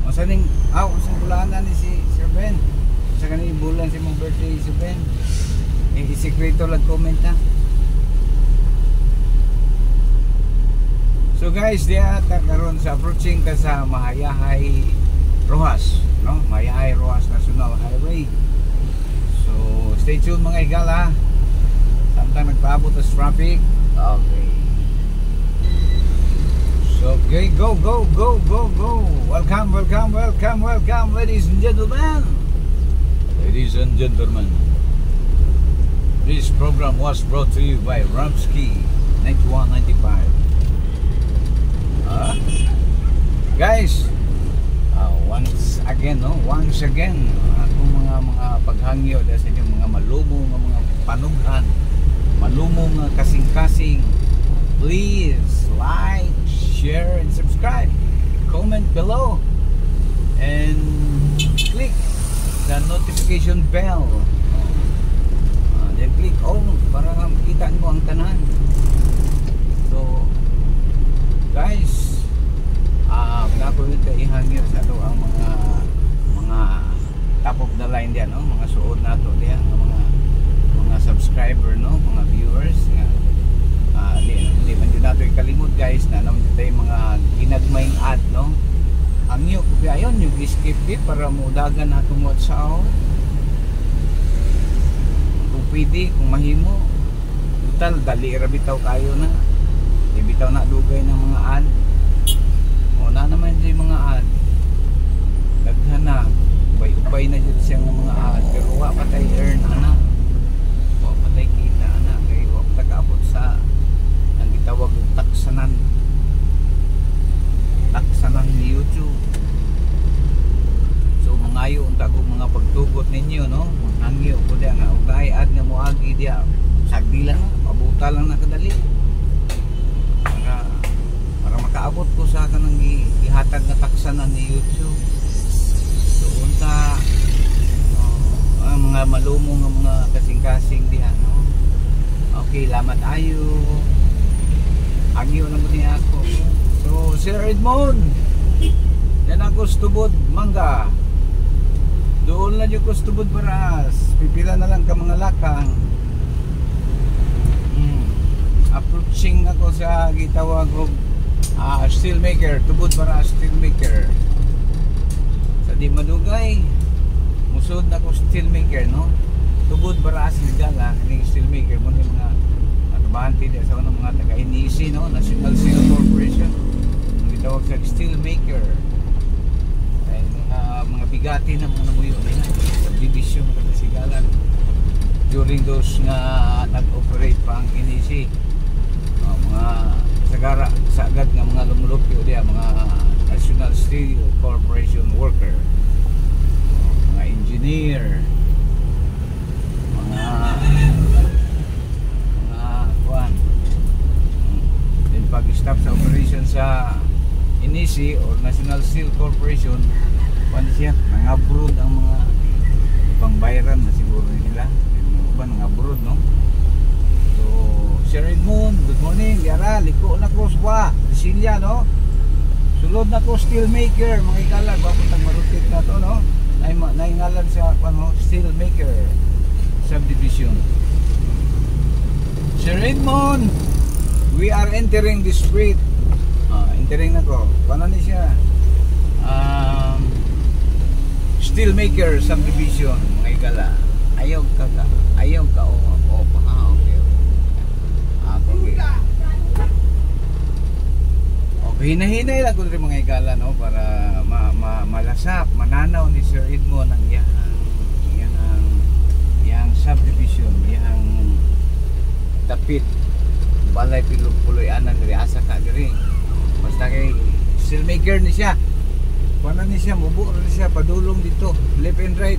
Masaning, sa bulan ni si Sir Ben. Sa kanina bulan si mong birthday, Sir Ben. Isikreto lang comment na. So guys, diya karon sa approaching ka sa Mahayahay Rojas, no? Mahayahay Rojas National Highway. So stay tuned mga igala. Samtang nagpaabot sa traffic. Okay. So okay, go. Welcome ladies and gentlemen. Ladies and gentlemen. This program was brought to you by Ramsky 9195. Guys, once again akong mga paghangyo sa inyong mga malumong mga panughan, malumong kasing-kasing, please like, share and subscribe, comment below and click the notification bell. Then click all para makita mo ang tanan. So guys, ako ito ihangyo sa ito ang mga top of the line diyan, no? Mga suod nato diyan, mga subscriber, no? Mga viewers nga di man din nato ikalimot guys na naman tayo mga ginagmayng ad, no? Hangyo ko ayon yung skip para mudagan atong WhatsApp. Kung pwede, kung mahimo total dali ra bitaw kayo na bitaw na dugay ng mga ad. Na naman yung mga ad daghan na ubay na dyan siya ng mga ad pero wa pa tayo earn ana, wa pa tayo kita ana kay wa pa tayo sa ang gitawag taksanan ni YouTube. So mangayo unta ko mga pagtugot ninyo, no? Hangyo ko diya nga ugay ad nga moagi diya sagdi lang, mabuta lang na kadali para makaabot ko sa kanang ihatag na taksanan ni YouTube. So unta mga malumong nga mga kasing-kasing diha, no? Okay, lamat ayo. Agyo na mo niya ako. So Sir Edmond, yan ako stubod mangga. Doon na yung kustubod baras. Pipila na lang ka mga lakang. Approaching ako sa gitawag og steelmaker, tubod para steelmaker. Sa di madugay, musod na ko steelmaker, no? Tubod para sigala ning steelmaker mo ni mga trabahanti di sa mga taga-inisi, no? National Steel Corporation. Gitawag sa steelmaker. Ay mga bigati na mga namuyo nila. Subdivision ng Sigalan. During those nga nag-operate pa ang inisi. Mga sagad nga mga lumulupyo diya, mga National Steel Corporation worker, mga engineer, mga kuan. Then pag-stop sa operation sa Inisi or National Steel Corporation, kuan siya, nang-abroad ang mga ibang bayaran na siguro nila, nang-abroad, no? So Sir Edmond, good morning. Yara, liko na ko sa Bisilia, no? Sulod na ko steelmaker, mga ikalag, bakit ang marutik na to, no? Naingalan sa steelmaker subdivision. Sir Edmond, we are entering the street. Entering na ko. Paano ni siya? Steelmaker subdivision, mga ikala. Ayaw ka o okay. Hinahinay lang ko rin mga igala, no, para malasap, mananaw ni Sir Edmond ang iyang subdivision, iyang dapit balay puloy anan diri asa ka diri. Basta kay steelmaker ni siya. Kuana ni siya, mubo ni siya padulong dito, left and right.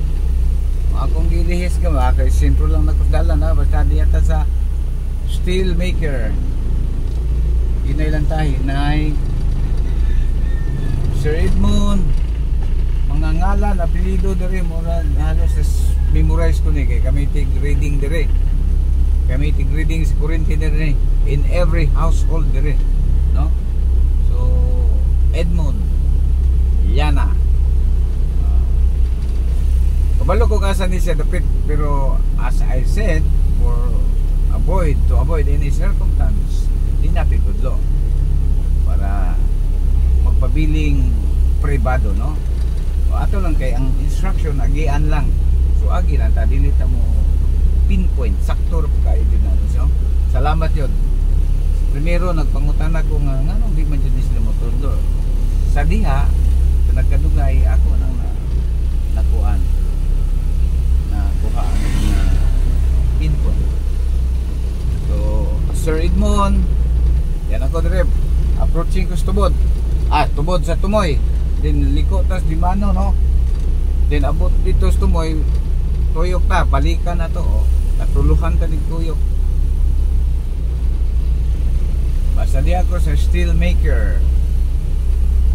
Akong gilihis ka ba kay sentro lang nakusdalan na basta diyata sa steelmaker. Hinay lang tayo, hinay. Sir Edmond, mga ngalan, apelido diri, mura halos memorize ko ni kay kami tig reading diri. Kami tig reading sa kurente diri in every household diri, no? So Edmond Llana. Kabalo ko kasa ni siya dapit, pero as I said, to avoid any circumstance, di natin tudlo para magpabiling privado, no? O ato lang kay ang instruction agian lang, so agi lang ta dili ta mo pinpoint sakto ra kayo din nato siya. Salamat yun. Primero nagpangutan ako nga nganong di man jud sila motundo sa diha sa nagkadugay ako nang nakuha ang pinpoint. So Sir Edmond, yan ako dire approaching ko sa tubod. Tubod sa Tumoy. Then liko tas di mano, no. Then abot dito sa Tumoy, tuyok ta, balikan na to. Natuluhan ta ning tuyok. Basta di ako sa steelmaker.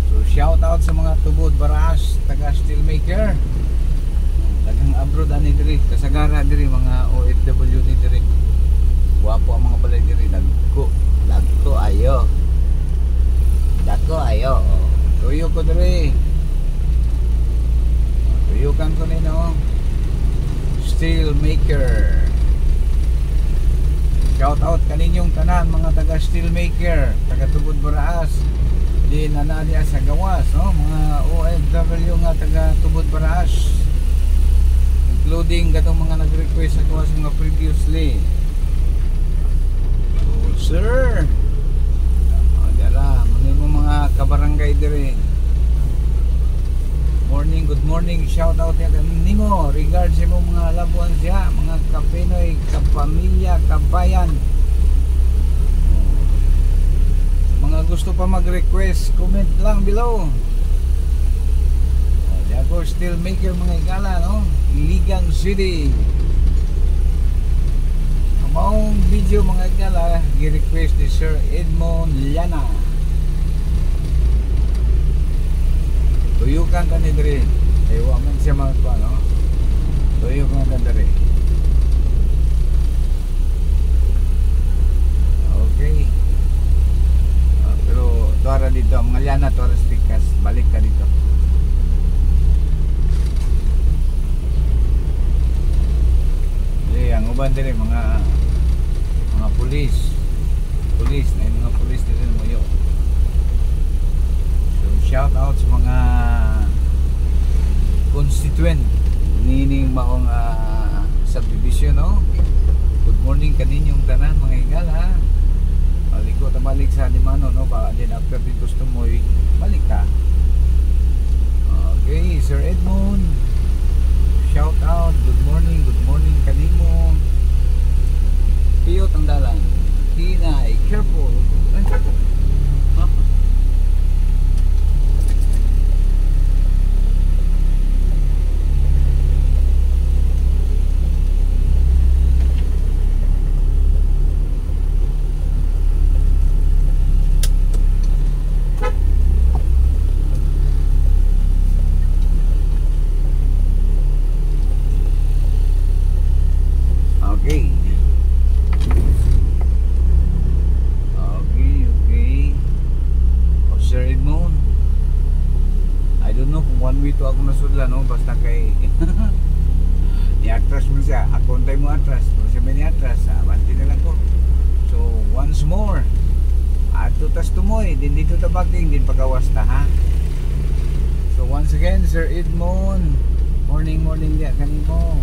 So shout out sa mga tubod Baraas, taga steelmaker. Tagang abroad ani diri, kasagara diri mga OFW ni diri. Wapo ang mga balay diri, dagko ayo. Dako ayo. Tuyo ko diri. Tuyukan ko ni, no. Steelmaker. Shout out kaninyong tanan mga taga steelmaker, taga tubod Baraas. Di nanali sa gawas, no, mga OFW nga taga tubod Baraas. Including katong mga nag-request sa gawas mga previously. So, sir, dara, mo mga kabarangay dire. Morning, good morning, shout out niya kanimo, regards sa mo mga labuan siya, mga kapinoy, kapamilya, kabayan. Mga gusto pa mag-request, comment lang below. Ako steelmaker mga igala, no? Iligan City. Ang maong video mga igala, gi-request ni Sir Edmond Llana. Tuyukan ka ni diri. Ayaw man siya mga pa, no? Tuyukan ka diri. Okay. Pero tuara dito, mga Llana, tuara stikas. Balik ka dito. Ang uban dire mga pulis na mga pulis dire moyo. So shout out sa mga constituent nining maong subdivision, no. Good morning kaninyong tanan mga igala. Aliko ta balik sa Limano, no, pa din after dito sa Tumoy balik ta. Okay, Sir Edmond, shout out, good morning kanimo. Piyot ang dalan. Hinay, careful. Ako nasudla, no, basta kay i-atras mo siya, akontay mo atras, kung siya may ni-atras, abanti na lang ko. So once more, ato tas Tumoy, din dito tabagting, din pagawas ta, ha. So once again, Sir Edmond, morning diya kanimo.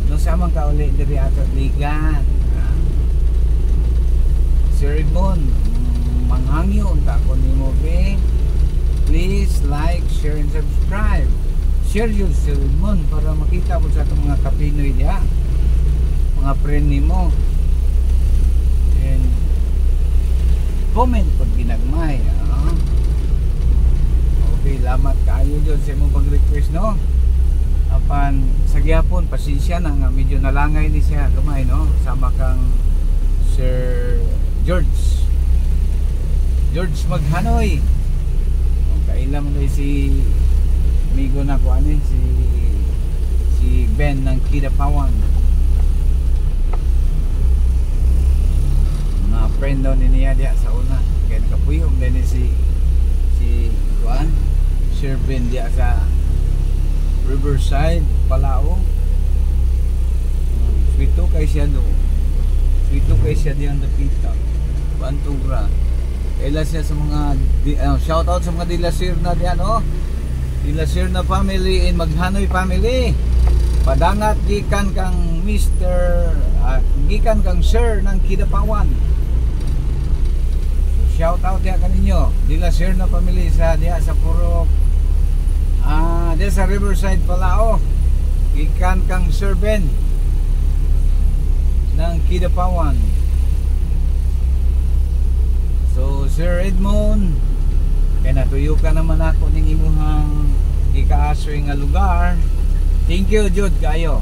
No samang ka uli diri ato ligan, ha? Sir Edmond, manghangyon ta please like, share, and subscribe. Share yun sa Edmond para makita mo sa itong mga kapinoy diya, mga friend nimo. And comment pag ginagmay. Okay, lamat kaayo dyan sa imong pag-request, no? Apan sa gyapon, pasensya na nga medyo nalangay ni siya gamay, no? Sama kang Sir George Maghanoy. Kailan mo na si amigo na ko ani, si Ben ng Kidapawan. Mga friend daw ni niya diya sa una. Kaya nakapuyong din si Juan Sir Ben diya sa Riverside, Palao. Swito kay siya do. Swito kay siya diyan dapita. Bantugra. Kailan siya sa mga shout out sa mga Dilasir na diyan, oh. Dilasir na family in Maghanoy family. Padangat gikan kang Mr. Gikan kang Sir ng Kidapawan. So, shout out diya kaninyo. Dilasir na family sa diya sa Purok. Diya sa Riverside, Palao. Gikan kang Sir Ben ng Kidapawan. So Sir Edmond, kaya natuyo ka naman ako ng imuhang ikaasoy nga lugar. Thank you Jud kayo.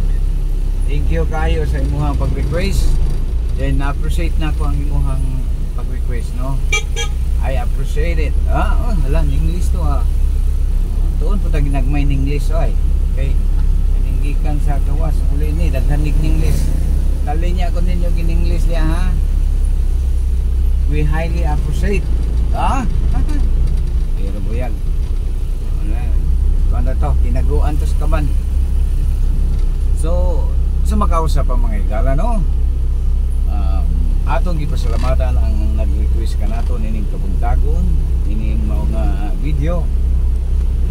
Thank you kayo sa imuhang pag-request. Then na-appreciate na ko ang imuhang pag-request, no? I appreciate it. Hala, English to Tuon po tayo ginagmay ng English, oy. Okay. Kaningikan sa gawas. Uli ni, daghanig ng English. Tali niya ako ninyo gin-English niya, ha? We highly appreciate. Pero buyag. Ano to? Tinaguan to sa kaban. So makausap ang mga igala, no? Atong gipasalamatan ang nag-request ka nato nining kabuntagon, nining mga video.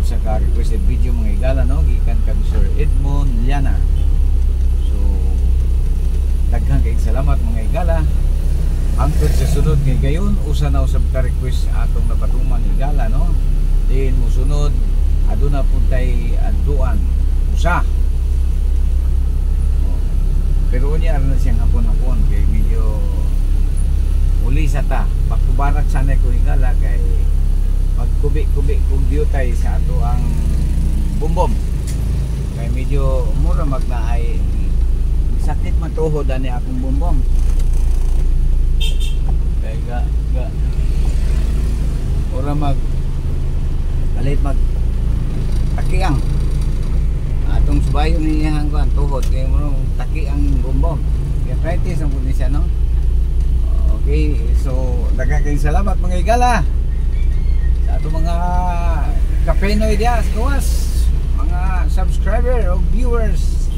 Sa ka-requested video mga igala, no? Gikan kami Sir Edmond Liana. So daghang kayong salamat mga igala. Hangtod sa sunod ngay gayon usa na usab ka request atong napatuman igala, no? Din mo sunod aduna puntay adtuan usa. Pero unya na siyang hapon-hapon kay medyo uli sa ta pagkubarak sanay ko igala kay pagkubi-kubi kung diutay sa ato ang bumbom kay medyo mura magnaay sakit matuhod ani akong bumbom. Ga ora alit takiang atong subayon niya hanggang tuhod kay mo takiang bumbom kaya practice ang pud siya, no? Okay, so daghang salamat mga igala sa ato mga kapenoy dias gawas, mga subscriber o viewers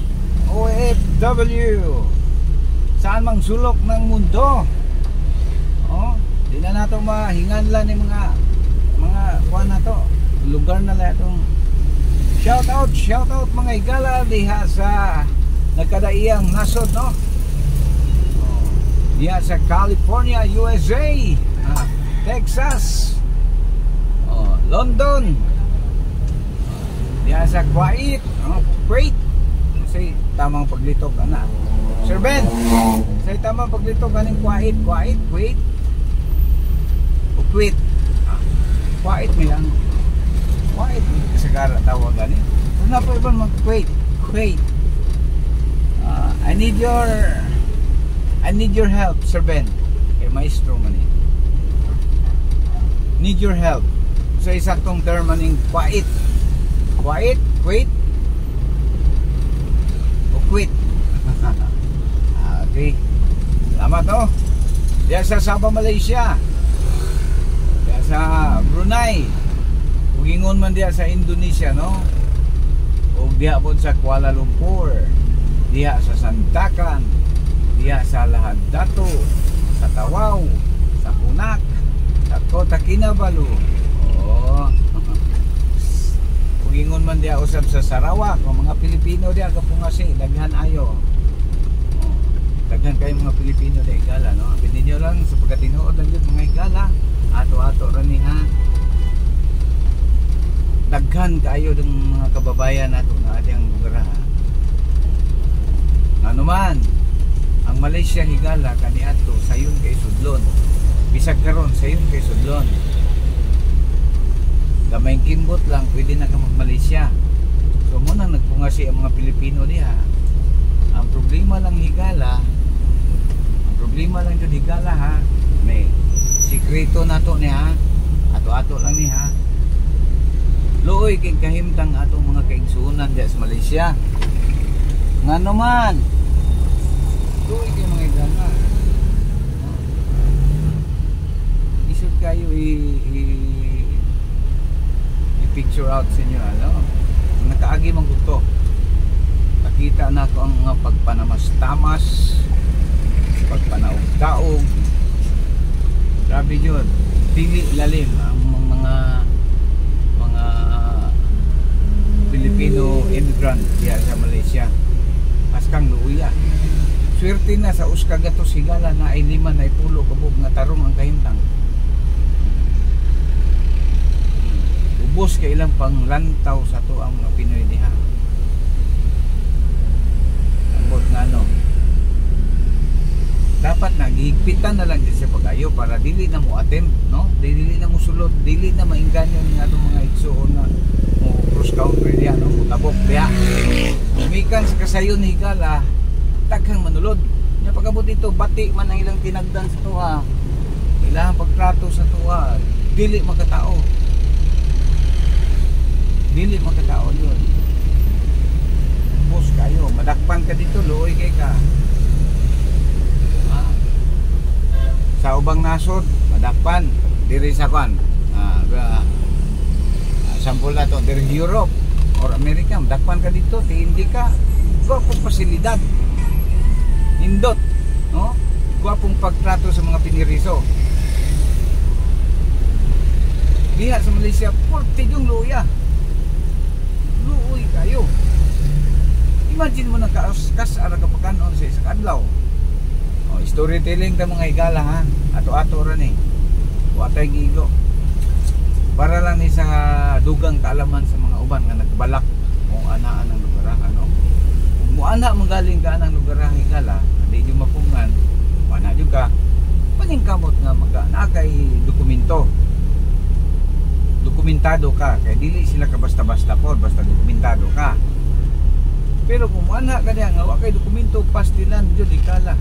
OFW saan mang sulok ng mundo. Di na nato mahinganlan ni mga kuan na to, lugar na la itong shout out mga igala diha sa nagkadaiyang nasod, no? Diha sa California, USA, Texas, London, diha sa Kuwait, Kuwait. Say tamang paglitok ana Sir Ben, say tamang paglitok kaning Kuwait, Kuwait Kuwait. Kuwait mi lang. Kuwait mi kasagara tawag gani. Kung na po ibang mag-Kuwait. I need your help, Sir Ben. Kay maestro man eh. Need your help. Sa isaktong term maning Kuwait. Kuwait. O Kuwait. Okay. Salamat, no? Diyan sa Sabah, Malaysia. Sa Brunei, ug ingon man diha sa Indonesia, no? Ug diha pod sa Kuala Lumpur, diha sa Sandakan, diha sa Lahad Datu, sa Tawau, sa Punak, sa Kota Kinabalu. Ug ingon man diha usab sa Sarawak, mga Pilipino diha kapungasi, daghan ayo. Daghan kay mga Pilipino diha igala, no? Abin niyo lang sa pagkatinuod lang jud mga igala. Ato-ato rin ha. daghan kayo ng mga kababayan nato na adiyang lugar ha. Ano man ang Malaysia higala kaniadto sayon kay sudlon. Bisag karon sayon kay sudlon. Gamay kimbot lang pwede na ka mag-Malaysia. So mo nang nagpunga siya ang mga Pilipino diha. Ang problema lang higala, jud higala ha. May sikreto nato niya. Ato-ato lang ni ha. Luoy kay kahimtang atong mga kaigsuonan diha sa Malaysia. Ngano man? Luoy kay mga higala. Isud kayo i-picture out sa inyo ano. Nakaagi man gud to. Nakita na ko ang mga pagpanamas-tamas, pagpanaog-taog. Grabe yun. Dili lalim ang mga Filipino immigrant diya sa Malaysia. Askang luuya. Swerte na sa uskagatos higala na ay 5 na 10 kabog nga tarong ang kahimtang. Ubos kay ilang panglantaw sa to ang mga Pinoy diha. Ambot nga no. Dapat nagihigpitan na lang din sa pag-ayo para dili na mo attempt, no? Dili na mo sulod, dili na mainganyo ng atong mga igsuon na mo cross country diha, no? Mutabok diha. Umikan sa kasayon higala, taghang manulod. Nya pagabot dito, bati man ang ilang tinagdan sa tuwa. Ilang pagtrato sa tuwa, dili makatao. Dili makatao yun. Bus kayo, madakpan ka dito, luoy kay ka. Sa ubang nasod, madakpan diri sa kwan. Sampol na to, diri Europe or America, madakpan ka dito, hindi ka gwapong pasilidad. Nindot, no? Gwapong pagtrato sa mga piniriso. Diha sa Malaysia, porte yung luya. Luoy kayo. Imagine mo nagkaaskas ara ka pagkanon sa isang adlaw. Oh, storytelling ta mga higala ha. Ato-ato ra ni. Wa tay gigo. Para lang ni sa dugang kaalaman sa mga uban nga nagbalak mo anaan ang lugar ano. Kung mo ana magaling ka anang lugar higala, di yo mapungan. Wala jud ka. Paningkamot nga na kay dokumento. Dokumentado ka, kaya dili sila ka basta-basta po, basta dokumentado ka. Pero kung ana ka diha nga wa kay dokumento, pastilan jud ikala.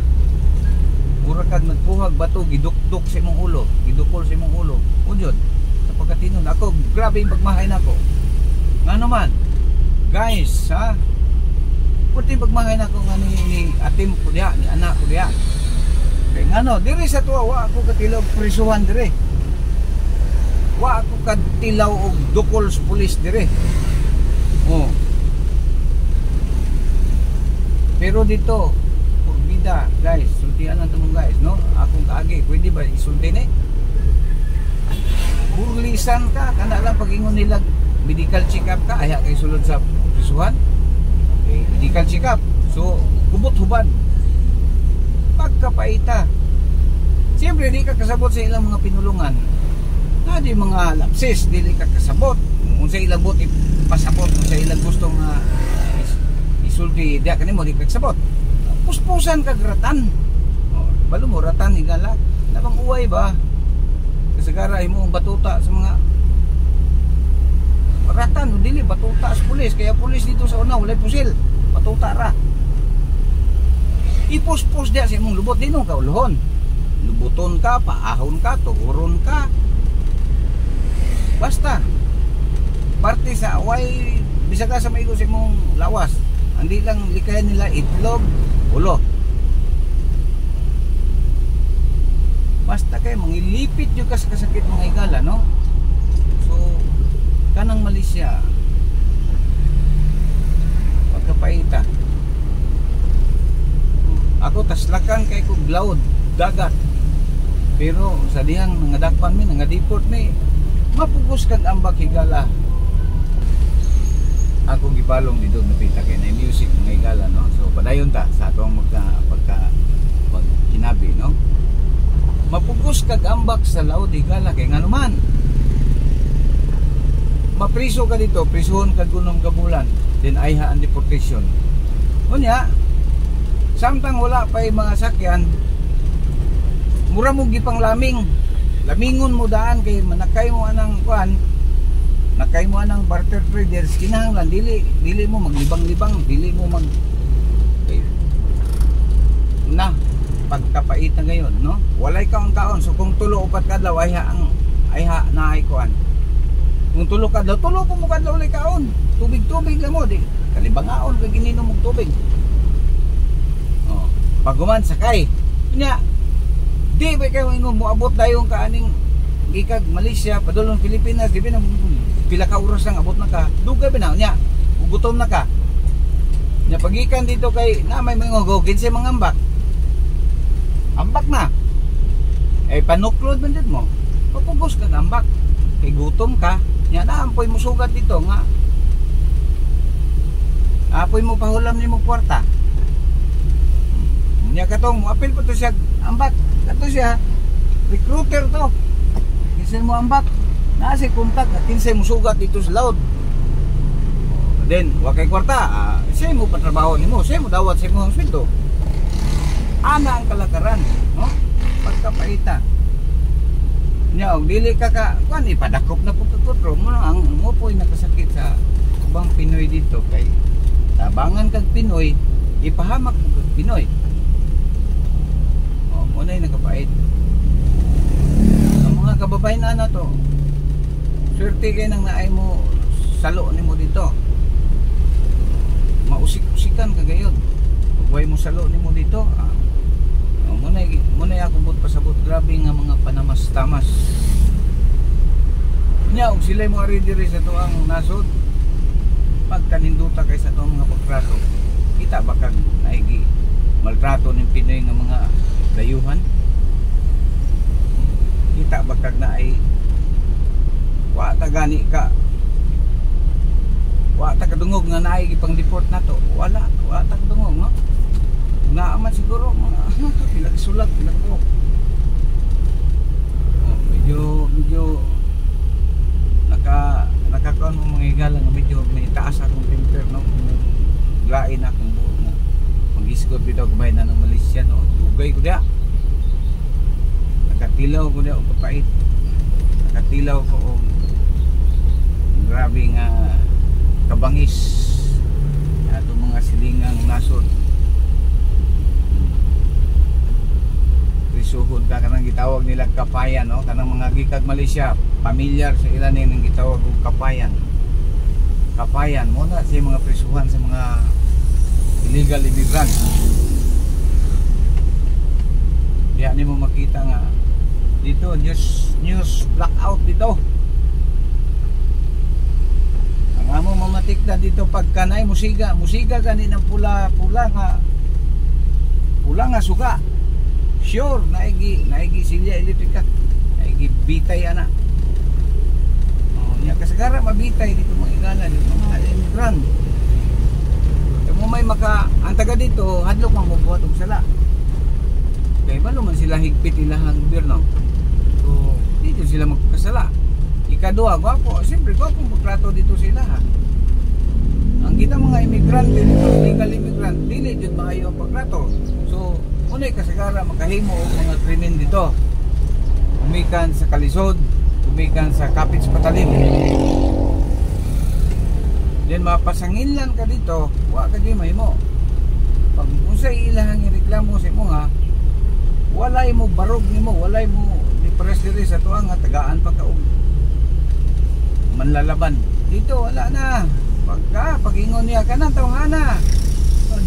Mura kag nagpuhag bato, gidukdok sa imong ulo, gidukol sa imong ulo. Unjud, sa pagkatinon ako, grabe yung pagmahay nako. Ngano man? Guys, ha? Puti pagmahay nako nga ni atim ko diha, ni anak ko diha. Kay ngano, diri sa tuwa wa ako katilaw prisuhan diri. Wa ako katilaw og dukol sa pulis dire. Oh. Pero dito, purbida, guys, sultian ang tamong guys, no? Akong kaagi, pwede ba isulti ni? Burlisan ka, kana lang pag-ingon nila medical check-up ka, aya kay sulod sa prisuhan. Okay, medical check-up. So, kubot hubad. Pagkapaita. Siyempre, di ka kasabot sa ilang mga pinulungan. Na di mga lapses, dili ka kasabot. Kung sa ilang bot ipasabot, kung sa ilang gustong isulti, diya kanimo di ka kasabot. Puspusan ka gratan. Balo mo ratan higala. Nabang uway ba? Kasagara imo batuta sa mga ratan, dili batuta sa pulis. Kaya pulis dito sa una walay pusil. Batuta ra. Ipuspos diya sa imong lubot dinong ka ulhon. Lubuton ka, paahon ka, tuguron ka. Basta parte sa away bisa ka sa maigo sa imong lawas. Hindi lang likayan nila itlog, ulo. Basta kay mangilipit yung kasakit mga higala, no? So kanang Malaysia pagkapaita ako taslakan kay kog laod dagat, pero sa dihang nangadakpan mi nangadiport mi mapugos kag ambak higala. Ako gipalong dito napita kay na music mga higala, no? So padayon ta sa atong pagkinabi, no? Mapugos kag ambak sa laod higala kay ngano man mapriso ka dito, prisuhon ka kunom ka bulan, then ayha ang deportation. Unya, samtang wala pa yung mga sakyan, mura mo gipang laming. Lamingon mo daan kay manakay mo anang kuan, nakay mo anang barter traders, kinahanglan dili mo maglibang-libang, dili mo mag na pagkapait na ngayon, no? Walay kaon-kaon. So kung tulo upat kadlaw ayha na ay kuan. Kung tulo kadlaw, tulo po mo kadlaw ulay kaon. Tubig-tubig lang mo di. Kalibangaon kag gininom og tubig. Oh, paguman sakay. Nya di ba kayo ingon mo abot dayon ka aning gikag Malaysia padulong Pilipinas, di ba na pila ka oras lang abot na ka. Dugay ba na nya? Ugutom na ka. Nya pagikan dito kay na may mga ginsay mga ambak na. Eh panuklod man dito mo. Papugos ka ambak. Kay gutom ka, nya na ampoy mo sugat dito nga. Apoy mo pahulam nimo kwarta. Nya katong apil pa to siya ambak. Kato siya recruiter to. Kinsay mo ambak. Na si kontak na kinsay mo sugat dito sa laod. Then wakay kwarta, siya mo patrabaho nimo, siya mo dawat sa imong sweldo. Ana ang kalakaran, no? Pagkapaita. Nya og dili ka kuan ipadakop na pagkutro mo ang mo po'y nakasakit sa ubang Pinoy dito kay tabangan kag Pinoy, ipahamak mo kag Pinoy. Oh, mo nay nakapait. Ang mga kababayan na to, swerte kay nang naay mo salo nimo dito. Mausik-usikan kagayon. Huwag mo salo nimo dito. Muna ako but pasabot grabe nga mga panamas-tamas. Nya og sila mo ari diri sa tuang nasod. Pagkaninduta kay sa tuang mga pagtrato. Kita ba kag naigi maltrato ning Pinoy nga mga dayuhan? Kita ba kag naay wa ta gani ka? Wa ta kadungog nga naay gipang deport nato. Wa ta kadungog, no? Naaman siguro mga pinagsulag pinagbuhok. Oh, medyo nakakaon mo mga igala nga medyo may taas akong temper, no? Lain akong buhok na mag-iskot dito kumay na ng Malaysia, no? Dugay ko diya. Nakatilaw ko diya o kapait. Nakatilaw ko o grabe nga kabangis ato mga silingang nasod. Suhod ka kanang gitawag nilang kapayan, no? Kanang mga gikag Malaysia pamilyar sa ilan ng gitawag og kapayan. Kapayan mo na sa mga prisuhan sa mga illegal immigrants. Diyan nimo makita nga dito news blackout dito. Ang amo mamatik na dito pagkanay musiga gani ng pula nga suga. Sure, naigi silya elektrika, naigi bitay ana. Oh, niya kasagara mabitay dito mga igala dito mga immigrant. Kung mo may ang taga dito hadlok man mo buhat og sala. Kay balo man sila higpit ilahang gobyerno. So dito sila magkasala. Ikaduha, gwapo, siyempre gwapo magtrato dito sila. Ha? Ang kita mga immigrant, illegal immigrant, dili jud maayo ang pagtrato. So unay kasagara makahimo og mga krimen dito. Umikan sa kalisod, umikan sa kapit sa patalim. Then mapasangilan ka dito, wa ka di mahimo. Pag unsay ilahang ireklamo sa imo nga, walay mo barog nimo, walay mo depress diri sa tuang nga tagaan pa ka og manlalaban. Dito wala na. Pag-ingon niya kanang tawhana.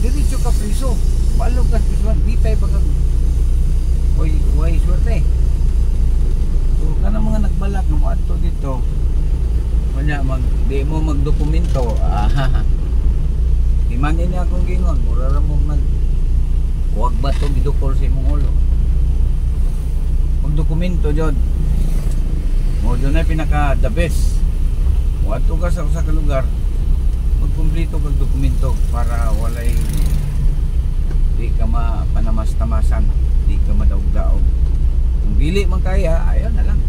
Diretso ka priso. Palo ka prisuhan, bitay pag way swerte. So kanang mga nagbalak ng adto dito. Kanya di mo magdokumento. Iman ini akong gingon, mura ra mo huwag ba to gidukol sa imong ulo. Magdokumento jud. Mo jud na pinaka the best. Wadto ka sa usa ka lugar, magkumpleto kag dokumento para walay di ka mapanamas-tamasan, di ka madaog-daog. Kung dili man kaya, ayaw na lang.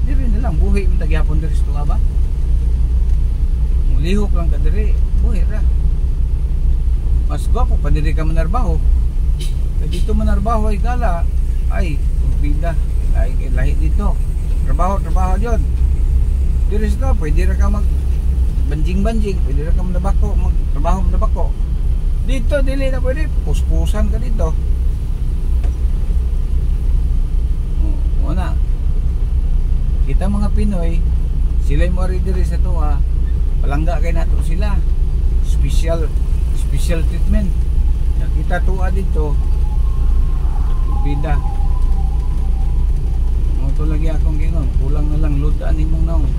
Dili na lang buhi mo tagyapon diri sa tuwa ba? lihok lang ka diri, buhi ra. Mas gwapo pa diri ka manarbaho. Kaya dito manarbaho ay gala, ay, bida, lahi dito. Trabaho yun. Diri sa pwede ra ka mag banjing, pwede ra ka manabako, magtrabaho manabako. Dito, dili na pwede, puspusan ka dito. Una, kita mga Pinoy, sila yung mori diri sa tuwa, palangga kay nato sila. Special treatment. Kita tuwa dito, bida. Ito lagi akong gingon, kulang na lang lutaan imong naong.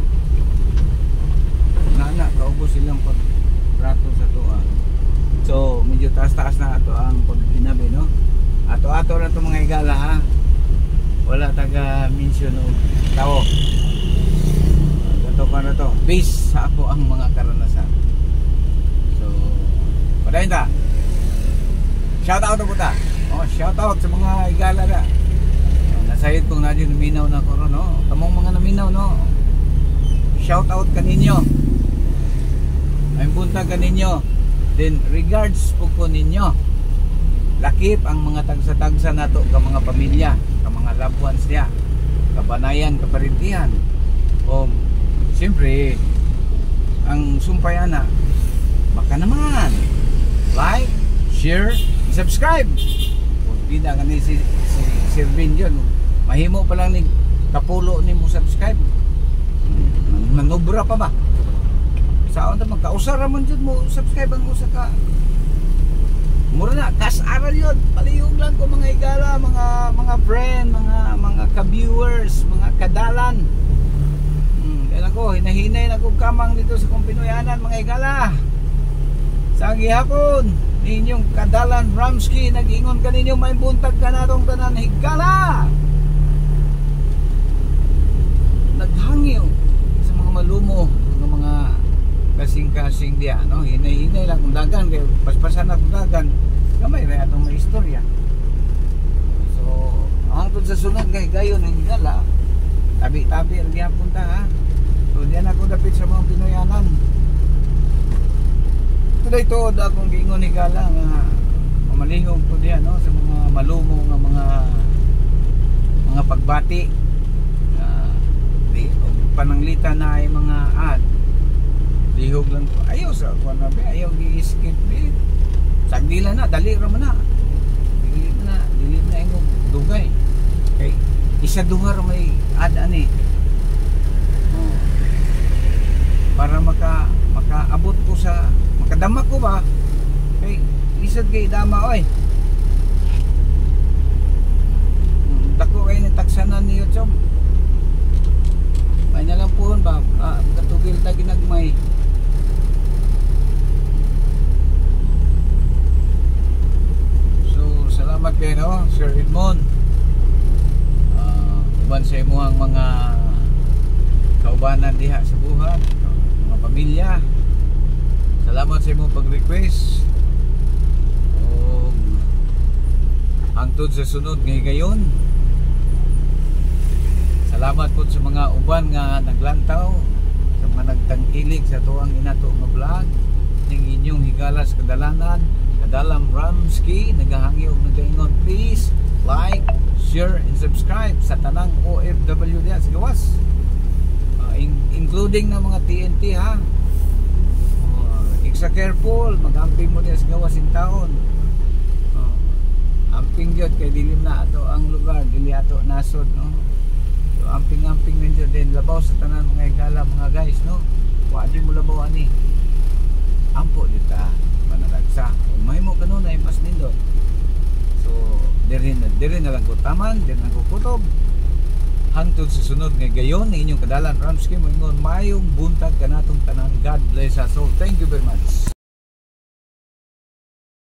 Nana, kaubos silang pagprato sa tuwa. So, medyo taas-taas na ato ang pagginabi, no? Ato-ato na ito mga higala, ha? Wala taga-mention o tao. Ito pa na to. Based sa ako ang mga karanasan. So, padayin ta. Shout out po ta. Oh, shout out sa mga higala na. Nasayod kong nadyo naminaw na ko, no? Kamong mga naminaw, no? Shout out kaninyo. Ay punta kaninyo. Then regards po ko ninyo. Lakip ang mga tagsa-tagsa nato ka mga pamilya, ka mga loved ones niya, kabanayan, kaparintihan. O siyempre ang sumpayana, baka naman like, share, subscribe. Kung bida ka ni si Sirvin yun, mahimo pa lang ni kapulo ni mo subscribe. Manubra pa ba? Saan na magkausar ramon dyan mo subscribe ang usa ka. Mura na kasaral yun. Palihog lang ko mga higala, mga friend, mga ka-viewers, mga kadalan. Kaya ko hinahinay na ko kamang dito sa kong Pinoyanan mga higala. Sa gihapon ninyong kadalan Ramsky, nag-ingon ka ninyo may buntag ka na tong tanan higala. Naghangiw sa mga malumo, mga kasing-kasing diya, no? Hinay-hinay lang kung dagan, kaya paspasan na kung dagan, gamay rin atong may istorya. So, hangtod sa sunod kay gayon ng higala, tabi-tabi ang diya punta, ha? So, diyan ako dapit sa mga Pinoyanan. Tuloy to, akong gingon higala nga mamalihog ko diyan, no? Sa mga malumo nga mga pagbati, pananglita na ay mga ad. Lihog lang ko. Ayaw sa ako na ba? Ayaw gi-skip eh. Sagdila na, dali ra man na. Dili na yung dugay. Kay isa duhar may ad ani. Oh. Para makaabot ko sa makadama ko ba? Kay isad kay dama oy. Dako kay ni taksanan ni YouTube. May na lang po ba? Katugil ta ginagmay. Salamat kayo, no? Sir Edmond. Uban sa imuhang mga kaubanan diha sa buhat, mga pamilya. Salamat sa imong pag-request. Hangtod sa sunod ngay gayon. Salamat po sa mga uban nga naglantaw, sa mga nagtangkilig sa tuwang inato nga vlog ning inyong higalas kadalanan. Kadalam Ramsky, naghahangi og nagaingon, please like, share, and subscribe sa tanang OFW diya sa gawas, including na mga TNT, ha. Extra careful, mag-amping mo diya sa gawas in taon. Amping jud kay dilim na ato ang lugar, dili ato nasod, no. So amping din jud din labaw sa tanan mga higala mga guys, no. Wa di mo labaw ani. Ampo dita panalagsa. Kung may mo kanunay mas nindot. So diri na lang ko taman, diri na ko kutob. Hangtod sa sunod nga gayon inyong kadalan Ramsky mo ingon mayong buntag kanatong tanan. God bless us all. Thank you very much.